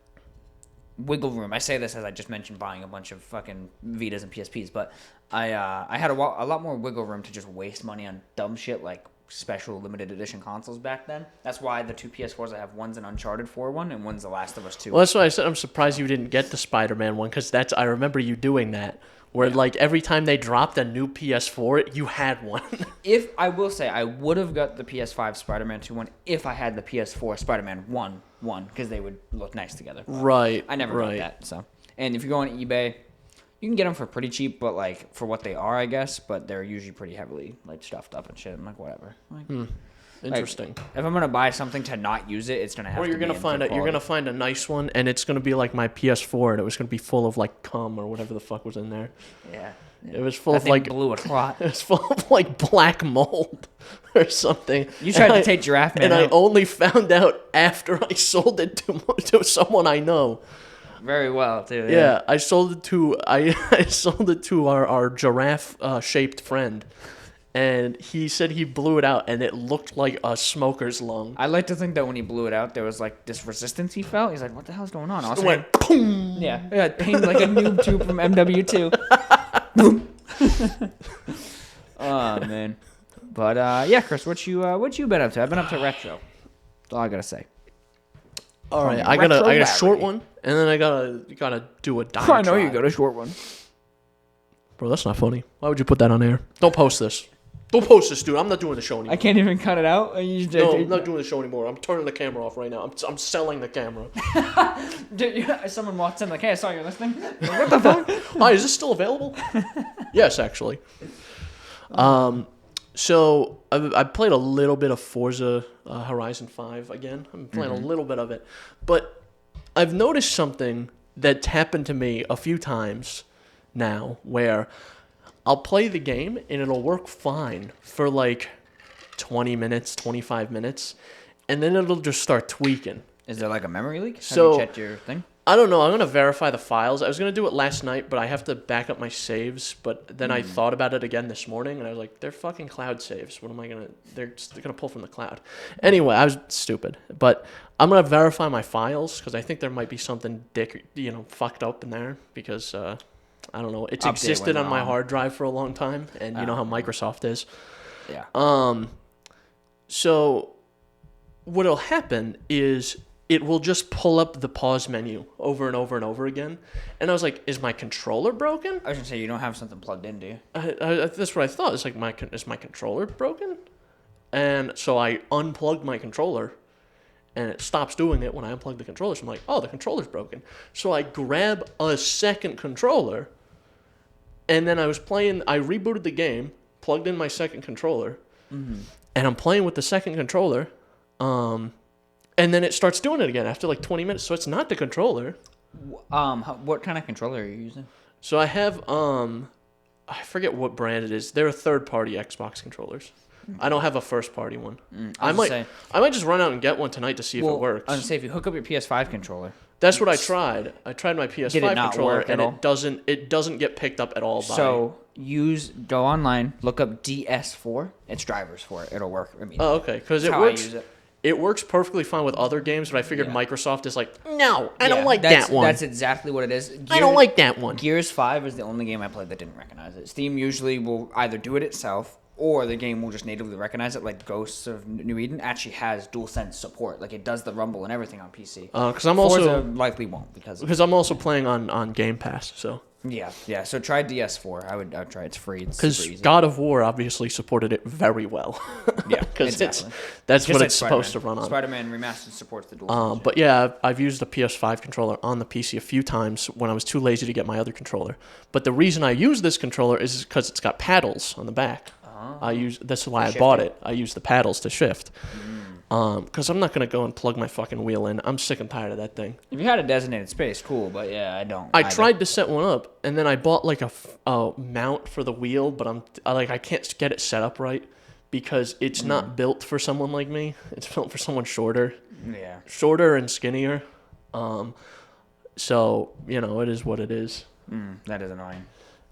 wiggle room. I say this as I just mentioned buying a bunch of fucking Vitas and PSPs, but I had a lot more wiggle room to just waste money on dumb shit like special limited edition consoles back then. That's why the 2 PS4s I have, one's an Uncharted 4 one and one's The Last of Us 2. Well, that's why I said I'm surprised you didn't get the Spider-Man one, because I remember you doing that. Where like every time they dropped a new PS4, you had one. If I will say, I would have got the PS5 Spider-Man 2 one if I had the PS4 Spider-Man 1 because they would look nice together. Right. I never got that. So, and if you go on eBay, you can get them for pretty cheap, but like for what they are, I guess. But they're usually pretty heavily like stuffed up and shit. I'm like, whatever. Like, Interesting. Like, if I'm gonna buy something to not use it, it's gonna have. Or you're gonna find a nice one, and it's gonna be like my PS4, and it was gonna be full of like cum or whatever the fuck was in there. Yeah. It was full of like blew a clot. It was full of like black mold or something. You tried to take Giraffe Man, and I only found out after I sold it to someone I know. Very well, too. Yeah, I sold it to our giraffe shaped friend. And he said he blew it out, and it looked like a smoker's lung. I like to think that when he blew it out, there was like this resistance he felt. He's like, "What the hell's going on?" It went boom. Yeah, it pinged like a noob tube from MW2. Boom. Oh man, but yeah, Chris, what you been up to? I've been up to retro. That's all I gotta say. All right, I got a short one, and then I gotta do a diatribe. I know you got a short one. Bro, that's not funny. Why would you put that on air? Don't post this. Don't post this, dude. I'm not doing the show anymore. I can't even cut it out. No, I'm not doing the show anymore. I'm turning the camera off right now. I'm selling the camera. Dude, someone walks in like, "Hey, I saw you listening." Like, what the fuck? Hi, is this still available? Yes, actually. So I played a little bit of Forza Horizon 5 again. I'm playing a little bit of it, but I've noticed something that's happened to me a few times now, where I'll play the game and it'll work fine for like 20 minutes, 25 minutes, and then it'll just start tweaking. Is there like a memory leak? So, have you checked your thing? I don't know. I'm going to verify the files. I was going to do it last night, but I have to back up my saves. But then I thought about it again this morning, and I was like, they're fucking cloud saves. What am I going to... They're going to pull from the cloud. Anyway, I was stupid. But I'm going to verify my files, because I think there might be something fucked up in there, because... I don't know. It's existed on my hard drive for a long time, and you know how Microsoft is. Yeah. So what'll happen is it will just pull up the pause menu over and over and over again. And I was like, is my controller broken? I was gonna say, you don't have something plugged in, do you? That's what I thought. It's like, is my controller broken? And so I unplugged my controller, and it stops doing it when I unplug the controller. So I'm like, oh, the controller's broken. So I grab a second controller, and then I rebooted the game, plugged in my second controller, and I'm playing with the second controller, and then it starts doing it again after like 20 minutes. So it's not the controller. What kind of controller are you using? So I have, I forget what brand it is. They're a third-party Xbox controllers. I don't have a first-party one. I might just run out and get one tonight to see if it works. I was gonna say, if you hook up your PS5 controller. That's what I tried. I tried my PS5 controller, and it doesn't get picked up at all. So go online, look up DS4. It's drivers for it. It'll work. I mean, Oh, okay. Because it works. It works perfectly fine with other games, but I figured Microsoft is like, no, I don't like that one. That's exactly what it is. I don't like that one. Gears 5 is the only game I played that didn't recognize it. Steam usually will either do it itself, or the game will just natively recognize it, like Ghosts of New Eden actually has DualSense support. Like, it does the rumble and everything on PC. Because I'm also... Forza likely won't. Because I'm also playing on Game Pass, so... Yeah. So try DS4. I would try. It's free. It's because God of War obviously supported it very well. Yeah, because exactly. That's just what like it's supposed to run on. Spider-Man Remastered supports the DualSense. But yeah, I've used the PS5 controller on the PC a few times when I was too lazy to get my other controller. But the reason I use this controller is because it's got paddles on the back. That's why I bought it. I use the paddles to shift. Because I'm not going to go and plug my fucking wheel in. I'm sick and tired of that thing. If you had a designated space, cool, but yeah, I don't. I tried to set one up, and then I bought like a mount for the wheel, but I can't get it set up right because it's not built for someone like me. It's built for someone shorter. Yeah. Shorter and skinnier. So, it is what it is. That is annoying.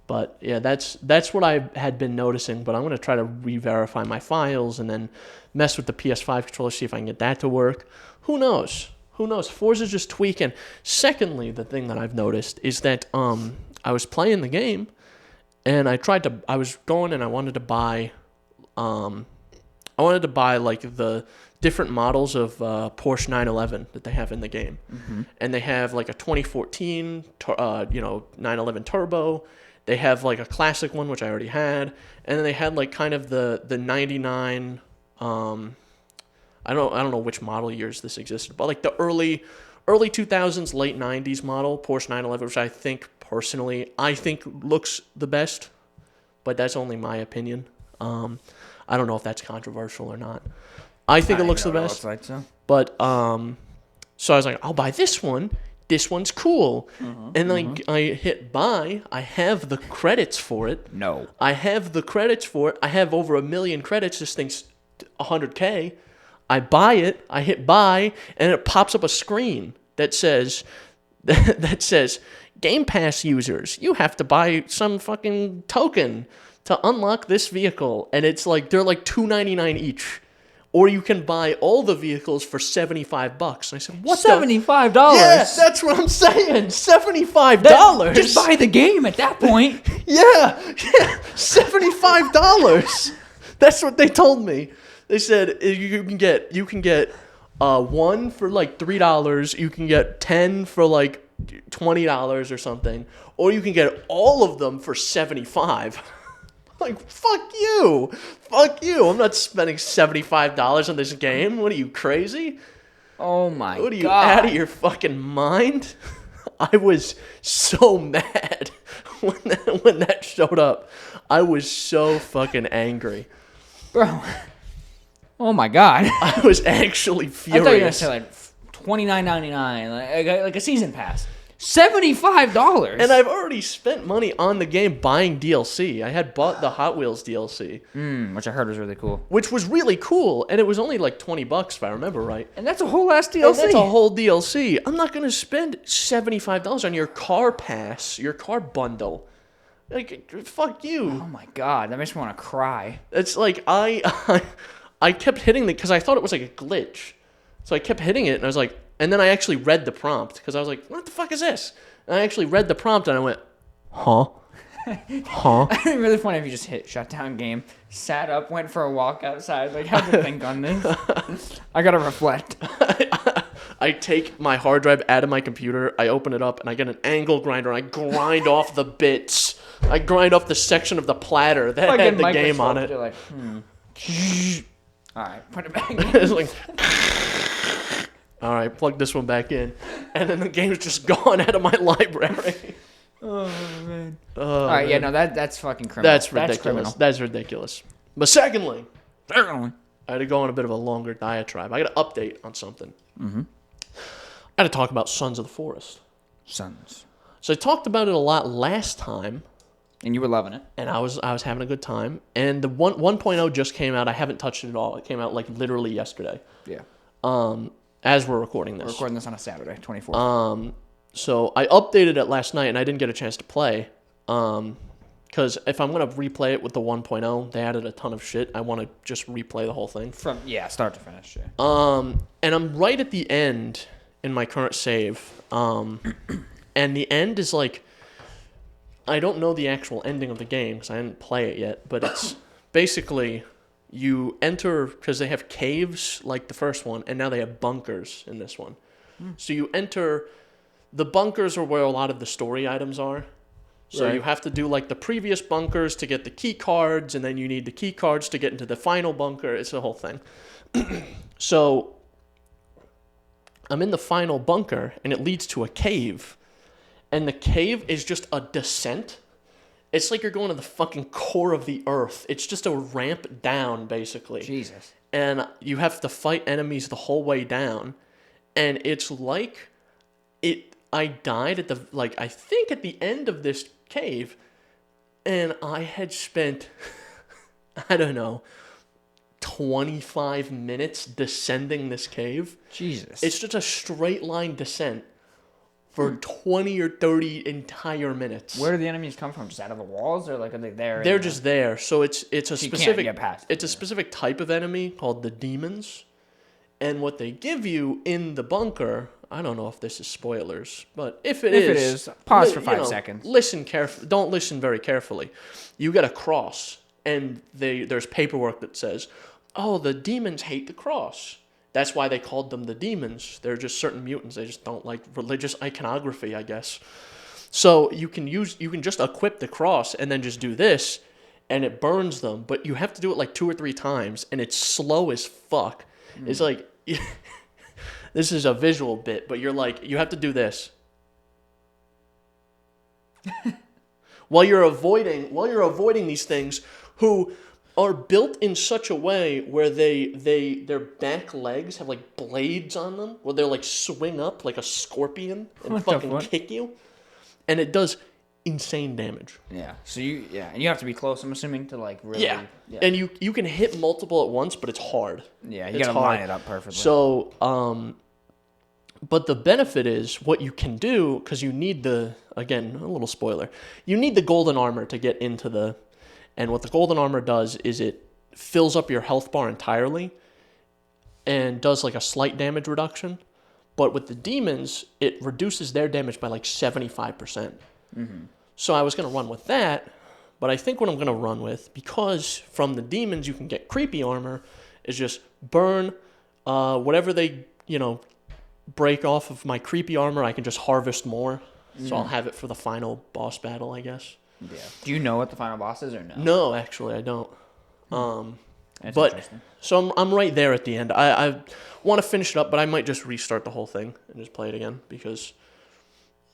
But yeah, that's what I had been noticing. But I'm going to try to re-verify my files and then mess with the PS5 controller, see if I can get that to work. Who knows? Forza's just tweaking. Secondly, the thing that I've noticed is that I was playing the game, and I was going and I wanted to buy like the different models of Porsche 911 that they have in the game, and they have like a 2014 911 Turbo. They have like a classic one, which I already had, and then they had like kind of the 99. I don't know which model years this existed, but like the early 2000s, late 90s model Porsche 911, which I think personally looks the best, but that's only my opinion. I don't know if that's controversial or not. I think it looks the best. Like so. But so I was like, I'll buy this one. This one's cool. And I hit buy. I have the credits for it. No. I have the credits for it. I have over 1 million credits. This thing's 100K. I buy it. I hit buy, and it pops up a screen that says Game Pass users, you have to buy some fucking token to unlock this vehicle. And it's like they're like $2.99 each. Or you can buy all the vehicles for $75. And I said, what? $75? Yeah, that's what I'm saying. $75. Just buy the game at that point. Yeah, $75. That's what they told me. They said you can get one for like $3. You can get 10 for like $20 or something, or you can get all of them for $75. Like, fuck you. I'm not spending $75 on this game. What are you, crazy? Oh my god. What are you, out of your fucking mind? I was so mad when that showed up. I was so fucking angry. Bro. Oh my god. I was actually furious. I thought you were going to say like $29.99, like a season pass. $75. And I've already spent money on the game buying DLC. I had bought the Hot Wheels DLC, which I heard was really cool. Which was really cool, and it was only like $20 if I remember right. And that's a whole ass DLC. And that's a whole DLC. I'm not gonna spend $75 on your car pass, your car bundle. Like, fuck you. Oh my god, that makes me want to cry. It's like I kept hitting it because I thought it was like a glitch, so I kept hitting it, and I was like. And then I actually read the prompt because I was like, what the fuck is this? And I actually read the prompt and I went, huh? It'd be really funny if you just hit shutdown game, sat up, went for a walk outside, like, how to think on this? I gotta reflect. I take my hard drive out of my computer, I open it up, and I get an angle grinder, and I grind off the bits. I grind off the section of the platter that like had the game on it. You're like, All right, put it back in. It's like... All right, plug this one back in. And then the game's just gone out of my library. Oh, man. All right, yeah, no, that's fucking criminal. That's ridiculous. That's ridiculous. But secondly, I had to go on a bit of a longer diatribe. I got to update on something. I got to talk about Sons of the Forest. Sons. So I talked about it a lot last time. And you were loving it. And I was having a good time. And the 1.0 just came out. I haven't touched it at all. It came out like literally yesterday. Yeah. As we're recording this. We're recording this on a Saturday, 24th. So I updated it last night, and I didn't get a chance to play. Because if I'm going to replay it with the 1.0, they added a ton of shit. I want to just replay the whole thing. From start to finish, yeah. And I'm right at the end in my current save. And the end is like, I don't know the actual ending of the game because I didn't play it yet, but it's basically you enter, because they have caves like the first one, and now they have bunkers in this one. So you enter, the bunkers are where a lot of the story items are. So Right. you have to do like the previous bunkers to get the key cards, and then you need the key cards to get into the final bunker. It's the whole thing. So I'm in the final bunker, and it leads to a cave. And the cave is just a descent. It's like you're going to the fucking core of the earth. It's just a ramp down, basically. Jesus. And you have to fight enemies the whole way down. And it's like I died at I think at the end of this cave, and I had spent, I don't know, 25 minutes descending this cave. Jesus. It's just a straight line descent for 20 or 30 entire minutes. Where do the enemies come from? Just out of the walls, or like are they there? They're just there. So it's a you can't specific get past it's a specific type of enemy called the demons. And what they give you in the bunker, I don't know if this is spoilers, but if it is, pause for 5 seconds. Listen carefully. Don't listen very carefully. You get a cross, and there's paperwork that says, "Oh, the demons hate the cross." That's why they called them the demons. They're just certain mutants. They just don't like religious iconography, I guess. So you can just equip the cross and then just do this, and it burns them. But you have to do it like 2 or 3 times, and it's slow as fuck. It's like, this is a visual bit, but you have to do this. while you're avoiding these things who are built in such a way where their back legs have like blades on them, where they're like swing up like a scorpion and fucking kick you. And it does insane damage. Yeah. So and you have to be close, I'm assuming, to like really. Yeah. And you can hit multiple at once, but it's hard. Yeah, you gotta line it up perfectly. So, but the benefit is what you can do, because you need again, a little spoiler, you need the golden armor to get into and what the golden armor does is it fills up your health bar entirely and does like a slight damage reduction. But with the demons, it reduces their damage by like 75%. Mm-hmm. So I was going to run with that, but I think what I'm going to run with, because from the demons you can get creepy armor, is just burn whatever they, break off of my creepy armor. I can just harvest more. So I'll have it for the final boss battle, I guess. Yeah. Do you know what the final boss is or no? No, actually, I don't. That's but so I'm right there at the end. I want to finish it up, but I might just restart the whole thing and just play it again because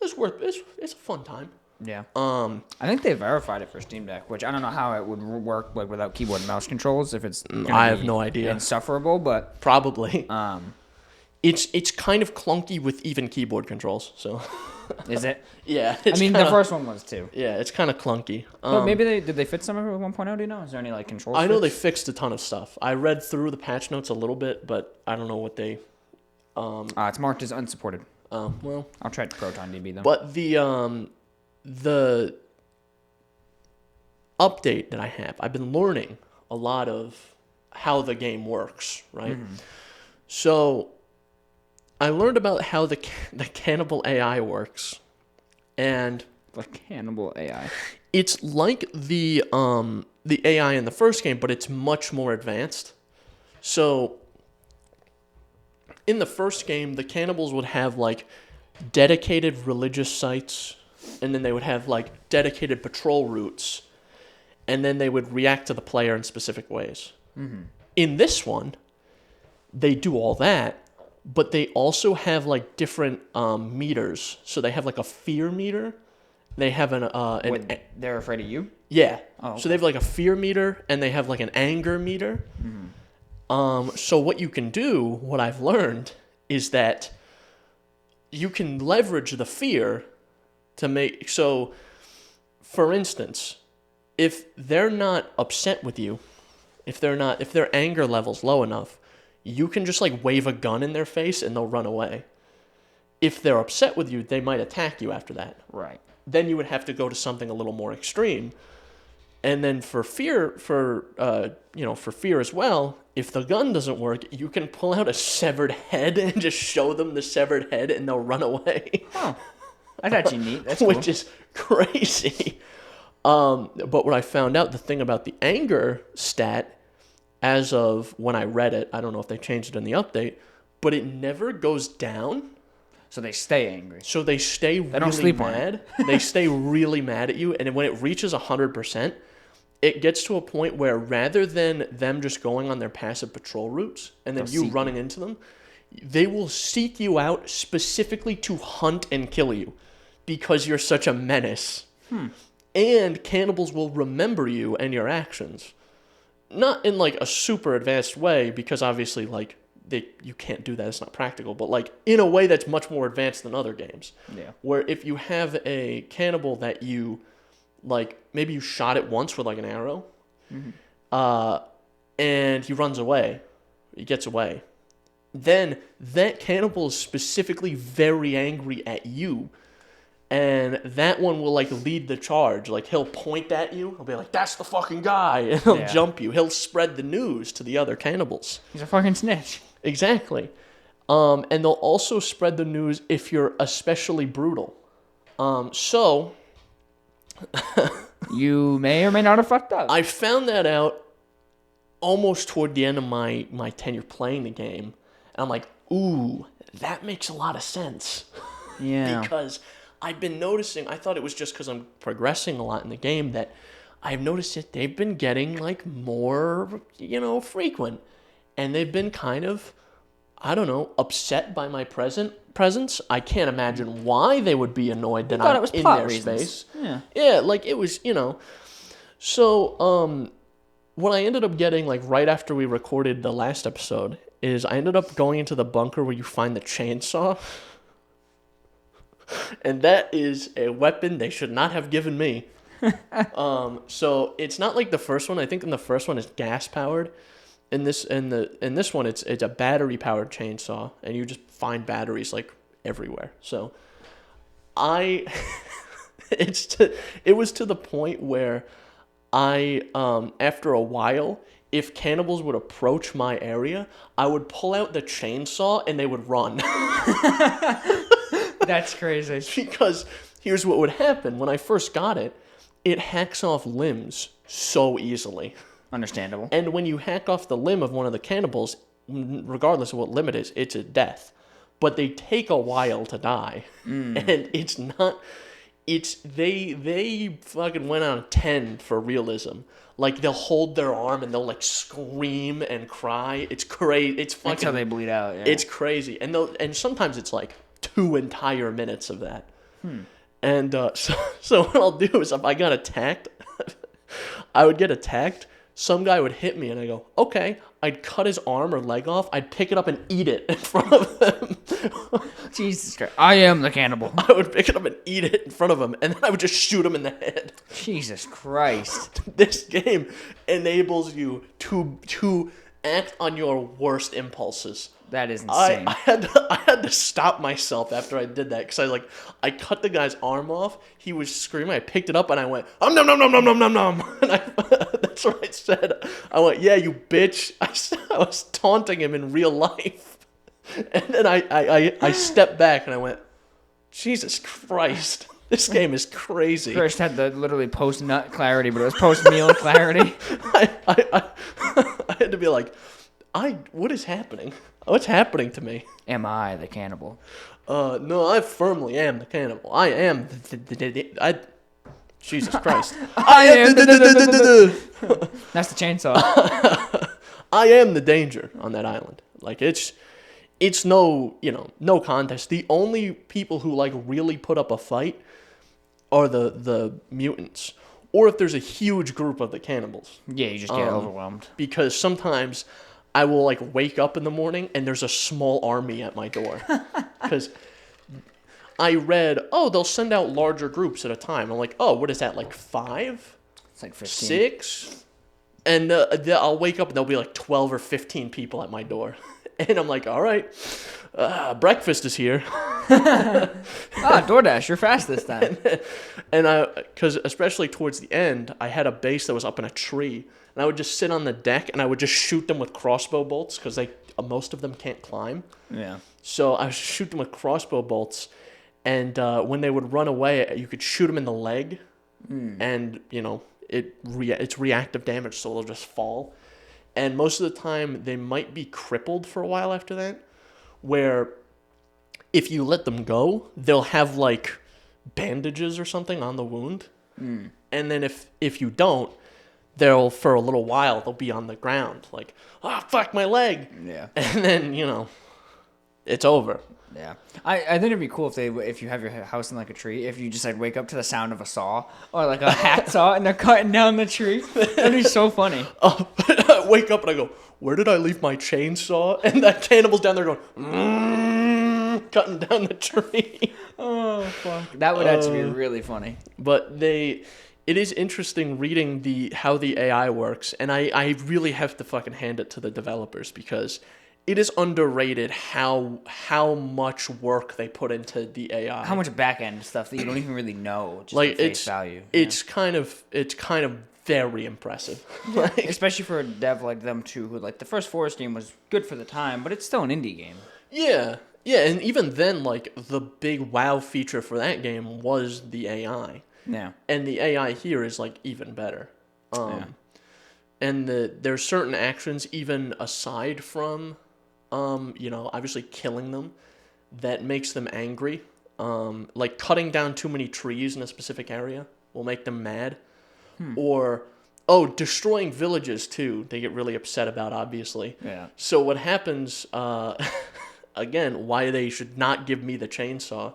it's a fun time. Yeah. I think they verified it for Steam Deck, which I don't know how it would work like without keyboard and mouse controls. If it's I have no idea. Insufferable, but probably. It's kind of clunky with even keyboard controls. So. Is it? Yeah. I mean, the first one was too. Yeah, it's kind of clunky. But maybe did they fix some of it with 1.0? Do you know? Is there any like controls? I know they fixed a ton of stuff. I read through the patch notes a little bit, but I don't know what they. It's marked as unsupported. Well, I'll try ProtonDB though. But the update that I have, I've been learning a lot of how the game works, right? Mm-hmm. So I learned about how the cannibal AI works, and the cannibal AI. It's like the AI in the first game, but it's much more advanced. So in the first game, the cannibals would have like dedicated religious sites, and then they would have like dedicated patrol routes, and then they would react to the player in specific ways. Mm-hmm. In this one, they do all that, but they also have like different meters. So they have like a fear meter. They have they're afraid of you? Yeah. Oh, okay. So they have like a fear meter, and they have like an anger meter. Mm-hmm. So what you can do, what I've learned, is that you can leverage the fear to make... So, for instance, if they're not upset with you, if their anger level's low enough, you can just like wave a gun in their face and they'll run away. If they're upset with you, they might attack you after that. Right. Then you would have to go to something a little more extreme. And then for fear as well, if the gun doesn't work, you can pull out a severed head and just show them the severed head, and they'll run away. Huh. That's actually neat. That's cool. Which is crazy. But what I found out, the thing about the anger stat, as of when I read it, I don't know if they changed it in the update, but it never goes down. So they stay angry. So they stay they don't sleep mad. They stay really mad at you, and when it reaches 100%, it gets to a point where rather than them just going on their passive patrol routes and then you running into them, they will seek you out specifically to hunt and kill you because you're such a menace. And cannibals will remember you and your actions. Not in like a super advanced way, because obviously like you can't do that, it's not practical, but like in a way that's much more advanced than other games. Yeah. Where if you have a cannibal that you like, maybe you shot it once with like an arrow, and he runs away, he gets away, then that cannibal is specifically very angry at you, and that one will like lead the charge. Like he'll point at you, he'll be like, "That's the fucking guy," and he'll jump you. He'll spread the news to the other cannibals. He's a fucking snitch. Exactly. And they'll also spread the news if you're especially brutal. So you may or may not have fucked up. I found that out almost toward the end of my tenure playing the game. And I'm like, ooh, that makes a lot of sense. Yeah. Because I've been noticing, I thought it was just because I'm progressing a lot in the game, that I've noticed that they've been getting like more, frequent. And they've been kind of, I don't know, upset by my presence. I can't imagine why they would be annoyed that I'm in their space. Yeah, like it was, So, what I ended up getting, like right after we recorded the last episode, is I ended up going into the bunker where you find the chainsaw. And that is a weapon they should not have given me. So it's not like the first one. I think in the first one it's gas powered. In this one it's a battery powered chainsaw, and you just find batteries like everywhere. So it was to the point where I after a while, if cannibals would approach my area, I would pull out the chainsaw and they would run. That's crazy. Because here's what would happen. When I first got it, it hacks off limbs so easily. Understandable. And when you hack off the limb of one of the cannibals, regardless of what limb it is, it's a death. But they take a while to die. And it's not... They fucking went on 10 for realism. Like, they'll hold their arm and they'll, like, scream and cry. It's crazy. It's fucking... That's how they bleed out, yeah. It's crazy. And sometimes it's, like, 2 entire minutes of that. And so what I'll do is if I got attacked, I would get attacked, some guy would hit me, and I go, okay. I'd cut his arm or leg off. I'd pick it up and eat it in front of him. Jesus Christ. I am the cannibal. I would pick it up and eat it in front of him, and then I would just shoot him in the head. Jesus Christ. This game enables you to act on your worst impulses. That is insane. I had to stop myself after I did that, because I cut the guy's arm off. He was screaming. I picked it up and I went, nom nom nom nom nom nom nom nom. And that's what I said. I went, yeah, you bitch. I was taunting him in real life, and then I stepped back and I went, Jesus Christ, this game is crazy. First had the literally post nut clarity, but it was post meal clarity. I had to be like, what is happening? What's happening to me? Am I the cannibal? No, I firmly am the cannibal. I am Jesus Christ. I am That's the chainsaw. I am the danger on that island. Like it's no contest. The only people who like really put up a fight are the mutants, or if there's a huge group of the cannibals. Yeah, you just get overwhelmed. Because sometimes I will like wake up in the morning and there's a small army at my door. Because I read, they'll send out larger groups at a time. I'm like, what is that, like 5? It's like 15. 6? And I'll wake up and there'll be like 12 or 15 people at my door. And I'm like, all right, breakfast is here. DoorDash, you're fast this time. And because especially towards the end, I had a base that was up in a tree, and I would just sit on the deck and I would just shoot them with crossbow bolts because most of them can't climb. Yeah. So I would shoot them with crossbow bolts, and when they would run away, you could shoot them in the leg, and it's reactive damage, so they'll just fall. And most of the time, they might be crippled for a while after that, where if you let them go, they'll have like bandages or something on the wound. And then if you don't, for a little while, they'll be on the ground like, fuck my leg. Yeah. And then, it's over. Yeah. I think it'd be cool if you have your house in like a tree, if you just like wake up to the sound of a saw or like a hacksaw and they're cutting down the tree. That'd be so funny. I wake up and I go, where did I leave my chainsaw? And that cannibal's down there going, cutting down the tree. Oh, fuck. That would actually be really funny. But it is interesting reading how the AI works, and I really have to fucking hand it to the developers because it is underrated how much work they put into the AI. How much back end stuff that you don't even really know, just like at face value. It's kind of very impressive. Especially for a dev like them too, who like the first Forza game was good for the time, but it's still an indie game. Yeah, and even then, like the big wow feature for that game was the AI. Yeah. And the AI here is like even better. And there's certain actions even aside from obviously killing them that makes them angry. Like cutting down too many trees in a specific area will make them mad. Or destroying villages too. They get really upset about, obviously. Yeah. So what happens again, why they should not give me the chainsaw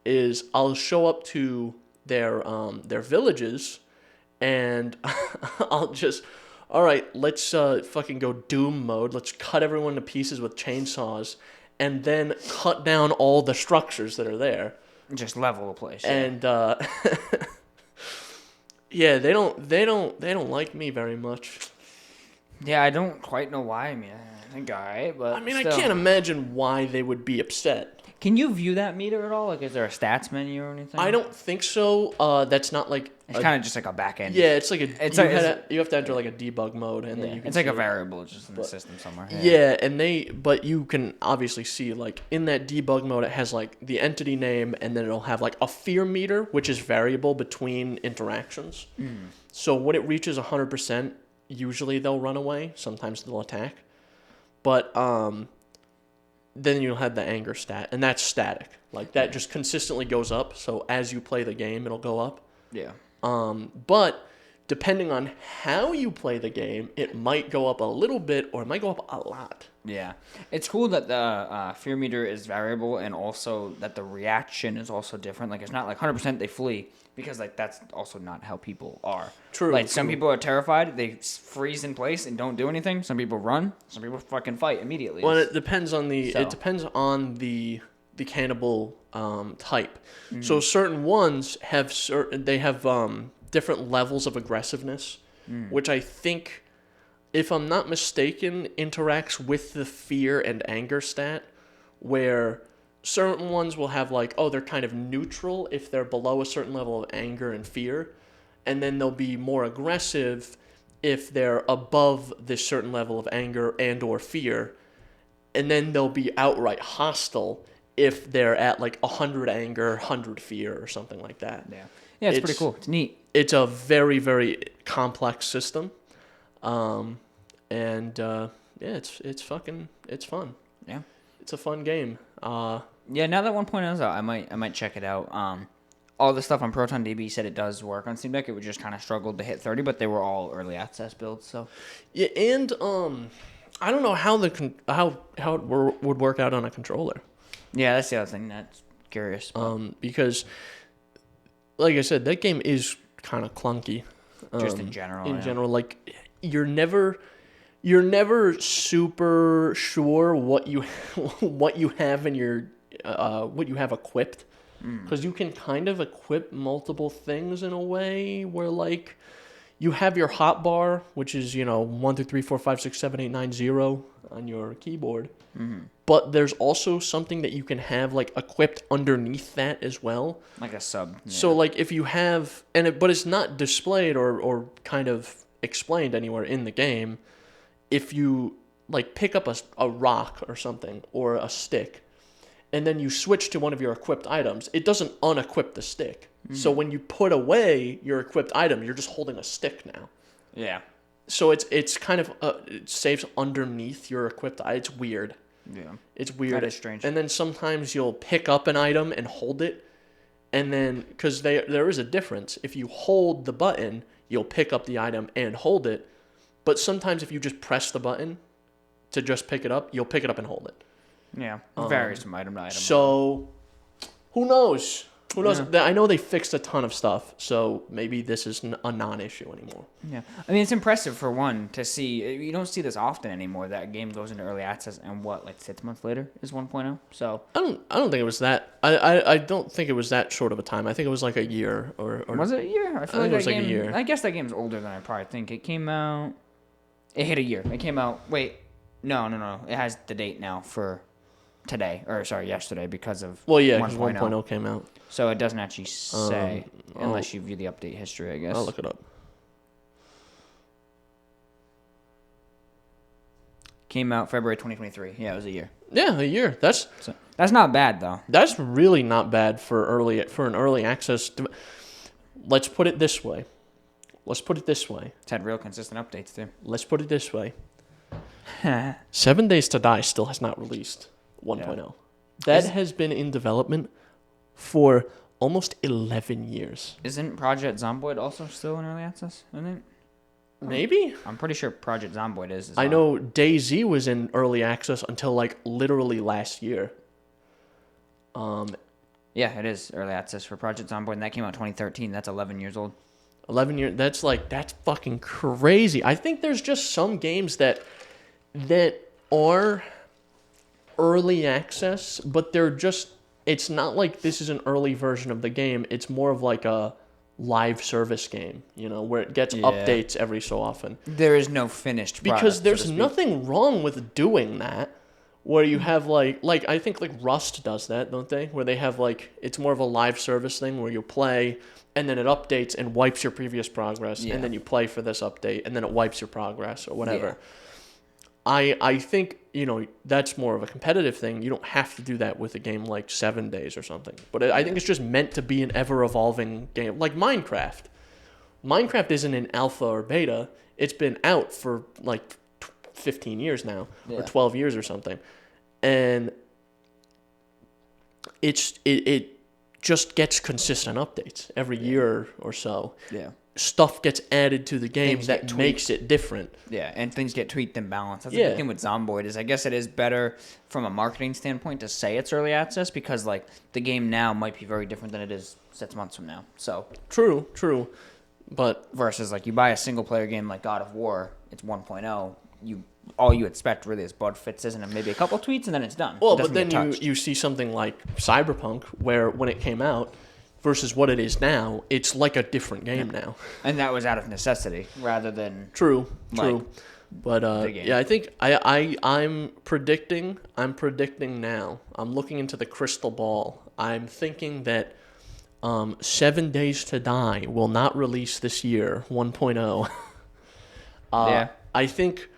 is I'll show up to their villages, and I'll just, all right, let's fucking go Doom mode. Let's cut everyone to pieces with chainsaws, and then cut down all the structures that are there. Just level the place. And yeah, they don't like me very much. Yeah, I don't quite know why. I mean, I think all right, but I mean, still. I can't imagine why they would be upset. Can you view that meter at all? Like, is there a stats menu or anything? I don't think so. That's not like... It's kind of just like a back end. Yeah, it's like you have to enter like a debug mode, and then you can it's like a variable just in the system somewhere. Yeah, but you can obviously see like in that debug mode, it has like the entity name, and then it'll have like a fear meter, which is variable between interactions. So when it reaches 100%, usually they'll run away. Sometimes they'll attack, but then you'll have the anger stat, and that's static. Like that just consistently goes up. So as you play the game, it'll go up. Yeah. But depending on how you play the game, it might go up a little bit or it might go up a lot. Yeah. It's cool that the fear meter is variable and also that the reaction is also different. Like, it's not like 100% they flee because, like, that's also not how people are. True. Like, some people are terrified. They freeze in place and don't do anything. Some people run. Some people fucking fight immediately. Well, it depends on the cannibal type. So certain ones have different levels of aggressiveness, which I think, if I'm not mistaken, interacts with the fear and anger stat, where certain ones will have like, they're kind of neutral if they're below a certain level of anger and fear, and then they'll be more aggressive if they're above this certain level of anger and or fear, and then they'll be outright hostile if they're at like 100 anger, 100 fear, or something like that. Yeah, it's pretty cool. It's neat. It's a very, very complex system, it's fun. Yeah, it's a fun game. Now that 1.0 is out, I might check it out. All the stuff on ProtonDB said it does work on Steam Deck. It would just kind of struggled to hit 30, but they were all early access builds. So yeah, and I don't know how how it would work out on a controller. Yeah, that's the other thing that's curious. Because, like I said, that game is kind of clunky. Just in general. In general, like you're never super sure what you have in your what you have equipped, because you can kind of equip multiple things in a way where like you have your hotbar, which is 1 2 3 4 5 6 7 8 9 0 on your keyboard. Mm-hmm. But there's also something that you can have like equipped underneath that as well, like a sub. Yeah. So like if you have but it's not displayed or kind of explained anywhere in the game. If you like pick up a rock or something or a stick, and then you switch to one of your equipped items, it doesn't unequip the stick. Mm. So when you put away your equipped item, you're just holding a stick now. Yeah. So it's kind of it saves underneath your equipped item. It's weird. Yeah. It's weird. That is strange. And then sometimes you'll pick up an item and hold it, and then because there is a difference. If you hold the button, you'll pick up the item and hold it. But sometimes if you just press the button to just pick it up, you'll pick it up and hold it. Yeah, varies from item to item. So, who knows? Who knows? Yeah. I know they fixed a ton of stuff, so maybe this is a non-issue anymore. Yeah, I mean, it's impressive for one to see. You don't see this often anymore. That a game goes into early access, and like 6 months later is 1.0. So I don't think it was that. I don't think it was that short of a time. I think it was like a year or was it a year? I think it was like a year. I guess that game's older than I probably think. It came out. It hit a year. It came out. Wait, no. It has the date now for today, or sorry, yesterday, because of because 1.0 came out. So it doesn't actually say, unless you view the update history, I guess. I'll look it up. Came out February 2023. Yeah, it was a year. Yeah, a year. That's not bad though. That's really not bad for an early access. Let's put it this way. It's had real consistent updates too. Let's put it this way. 7 Days to Die still has not released 1.0. Yeah. That has been in development for almost 11 years. Isn't Project Zomboid also still in early access? Isn't it? Maybe. I'm pretty sure Project Zomboid is. I know DayZ was in early access until like literally last year. Yeah, it is early access for Project Zomboid, and that came out 2013. That's 11 years old. 11 years. That's fucking crazy. I think there's just some games that are early access, but they're just. It's not like this is an early version of the game. It's more of like a live service game, where it gets updates every so often. There is no finished product. Because there's nothing wrong with doing that, where you have like I think like Rust does that, don't they? Where they have like, it's more of a live service thing where you play and then it updates and wipes your previous progress, and then you play for this update and then it wipes your progress or whatever. Yeah. I think, that's more of a competitive thing. You don't have to do that with a game like 7 Days or something. But I think it's just meant to be an ever-evolving game. Like Minecraft. Minecraft isn't in alpha or beta. It's been out for like 15 years now, or 12 years or something. And it just gets consistent updates every year or so. Yeah. Stuff gets added to the game that makes it different. Yeah, and things get tweaked and balanced. That's the good thing with Zomboid is I guess it is better from a marketing standpoint to say it's early access because like the game now might be very different than it is 6 months from now. So True. But versus like you buy a single player game like God of War, it's 1.0. All you expect really is bug fixes and maybe a couple tweets and then it's done. Well, but then you see something like Cyberpunk where when it came out versus what it is now, it's like a different game now. And that was out of necessity rather than True. But I think I'm predicting now. I'm looking into the crystal ball. I'm thinking that 7 Days to Die will not release this year, 1.0. I think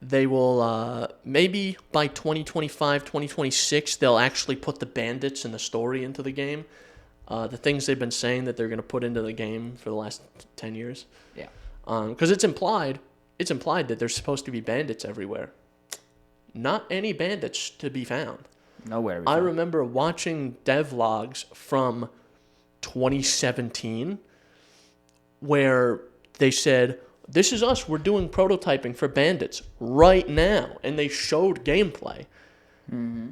they will, maybe by 2025, 2026, they'll actually put the bandits and the story into the game. The things they've been saying that they're going to put into the game for the last 10 years. Yeah. Because it's implied that there's supposed to be bandits everywhere. Not any bandits to be found. Nowhere. I remember watching devlogs from 2017 where they said, this is us. We're doing prototyping for bandits right now. And they showed gameplay. Mm-hmm.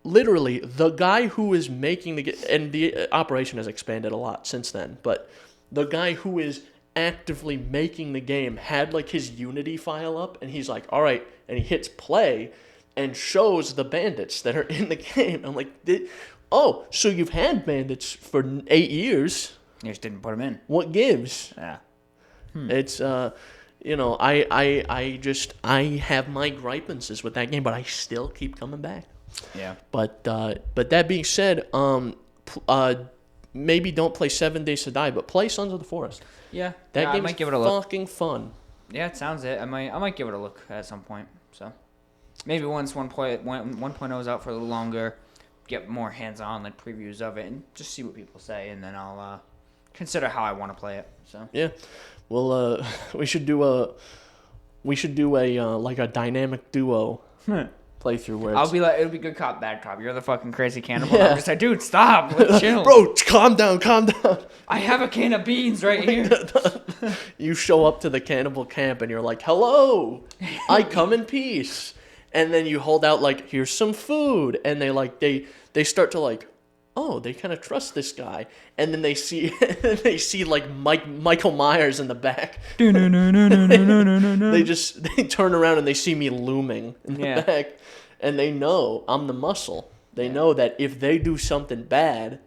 Literally, the guy who is making and the operation has expanded a lot since then, but the guy who is actively making the game had like his Unity file up, and he's like, all right, and he hits play and shows the bandits that are in the game. I'm like, so you've had bandits for 8 years. You just didn't put them in. What gives? Yeah. It's I have my gripances with that game, but I still keep coming back. Yeah. But that being said, maybe don't play 7 Days to Die, but play Sons of the Forest. Yeah. That game is give it a look. Fucking fun. Yeah, it sounds it. I might give it a look at some point. So maybe once 1.0 is out for a little longer, get more hands-on like previews of it and just see what people say, and then I'll consider how I want to play it. So yeah, well, we should do a like a dynamic duo playthrough where I'll be like, it'll be good cop, bad cop. You're the fucking crazy cannibal. Yeah. I'm just like, dude, stop, chill, bro, calm down. I have a can of beans right here. You show up to the cannibal camp and you're like, hello, I come in peace. And then you hold out like, here's some food, and they start to like, oh, they kind of trust this guy, and then they see like Michael Myers in the back. They turn around and they see me looming in the back, and they know I'm the muscle. They know that if they do something bad,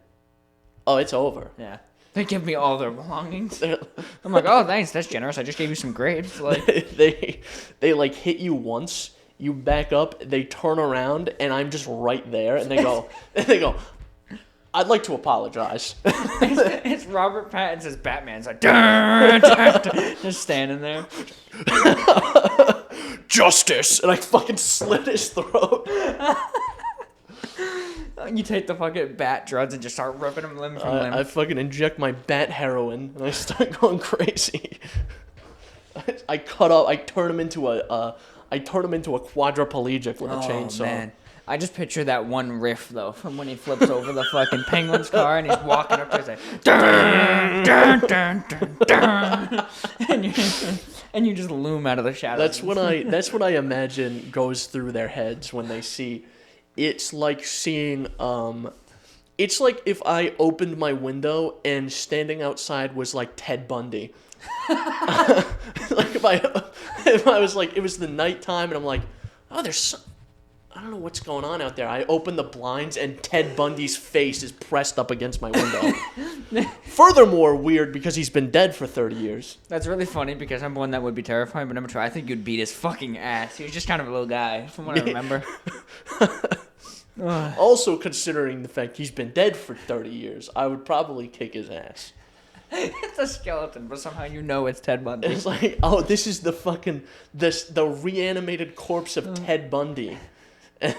oh, it's over. Yeah. They give me all their belongings. I'm like, oh, thanks, that's generous. I just gave you some grapes. Like they like hit you once. You back up, they turn around, and I'm just right there, and they go, I'd like to apologize. It's Robert Pattinson's Batman. It's like, dun, dun, dun, just standing there. Justice! And I fucking slit his throat. You take the fucking bat drugs and just start ripping him limb from limb. I fucking inject my bat heroin, and I start going crazy. I turn him into a quadriplegic with a chainsaw. Man. I just picture that one riff though from when he flips over the fucking penguin's car and he's walking up to it like dun, dun, dun, dun, dun. and you just loom out of the shadows. That's what I imagine goes through their heads when they see. It's like seeing it's like if I opened my window and standing outside was like Ted Bundy. Like if I was like, it was the nighttime and I'm like, oh, I don't know what's going on out there. I open the blinds and Ted Bundy's face is pressed up against my window. Furthermore, weird because he's been dead for 30 years. That's really funny because number one, that would be terrifying, but number two, I think you'd beat his fucking ass. He was just kind of a little guy, from what I remember. Also, considering the fact he's been dead for 30 years, I would probably kick his ass. It's a skeleton, but somehow you know it's Ted Bundy. It's like, oh, this is the fucking the reanimated corpse of Ted Bundy. And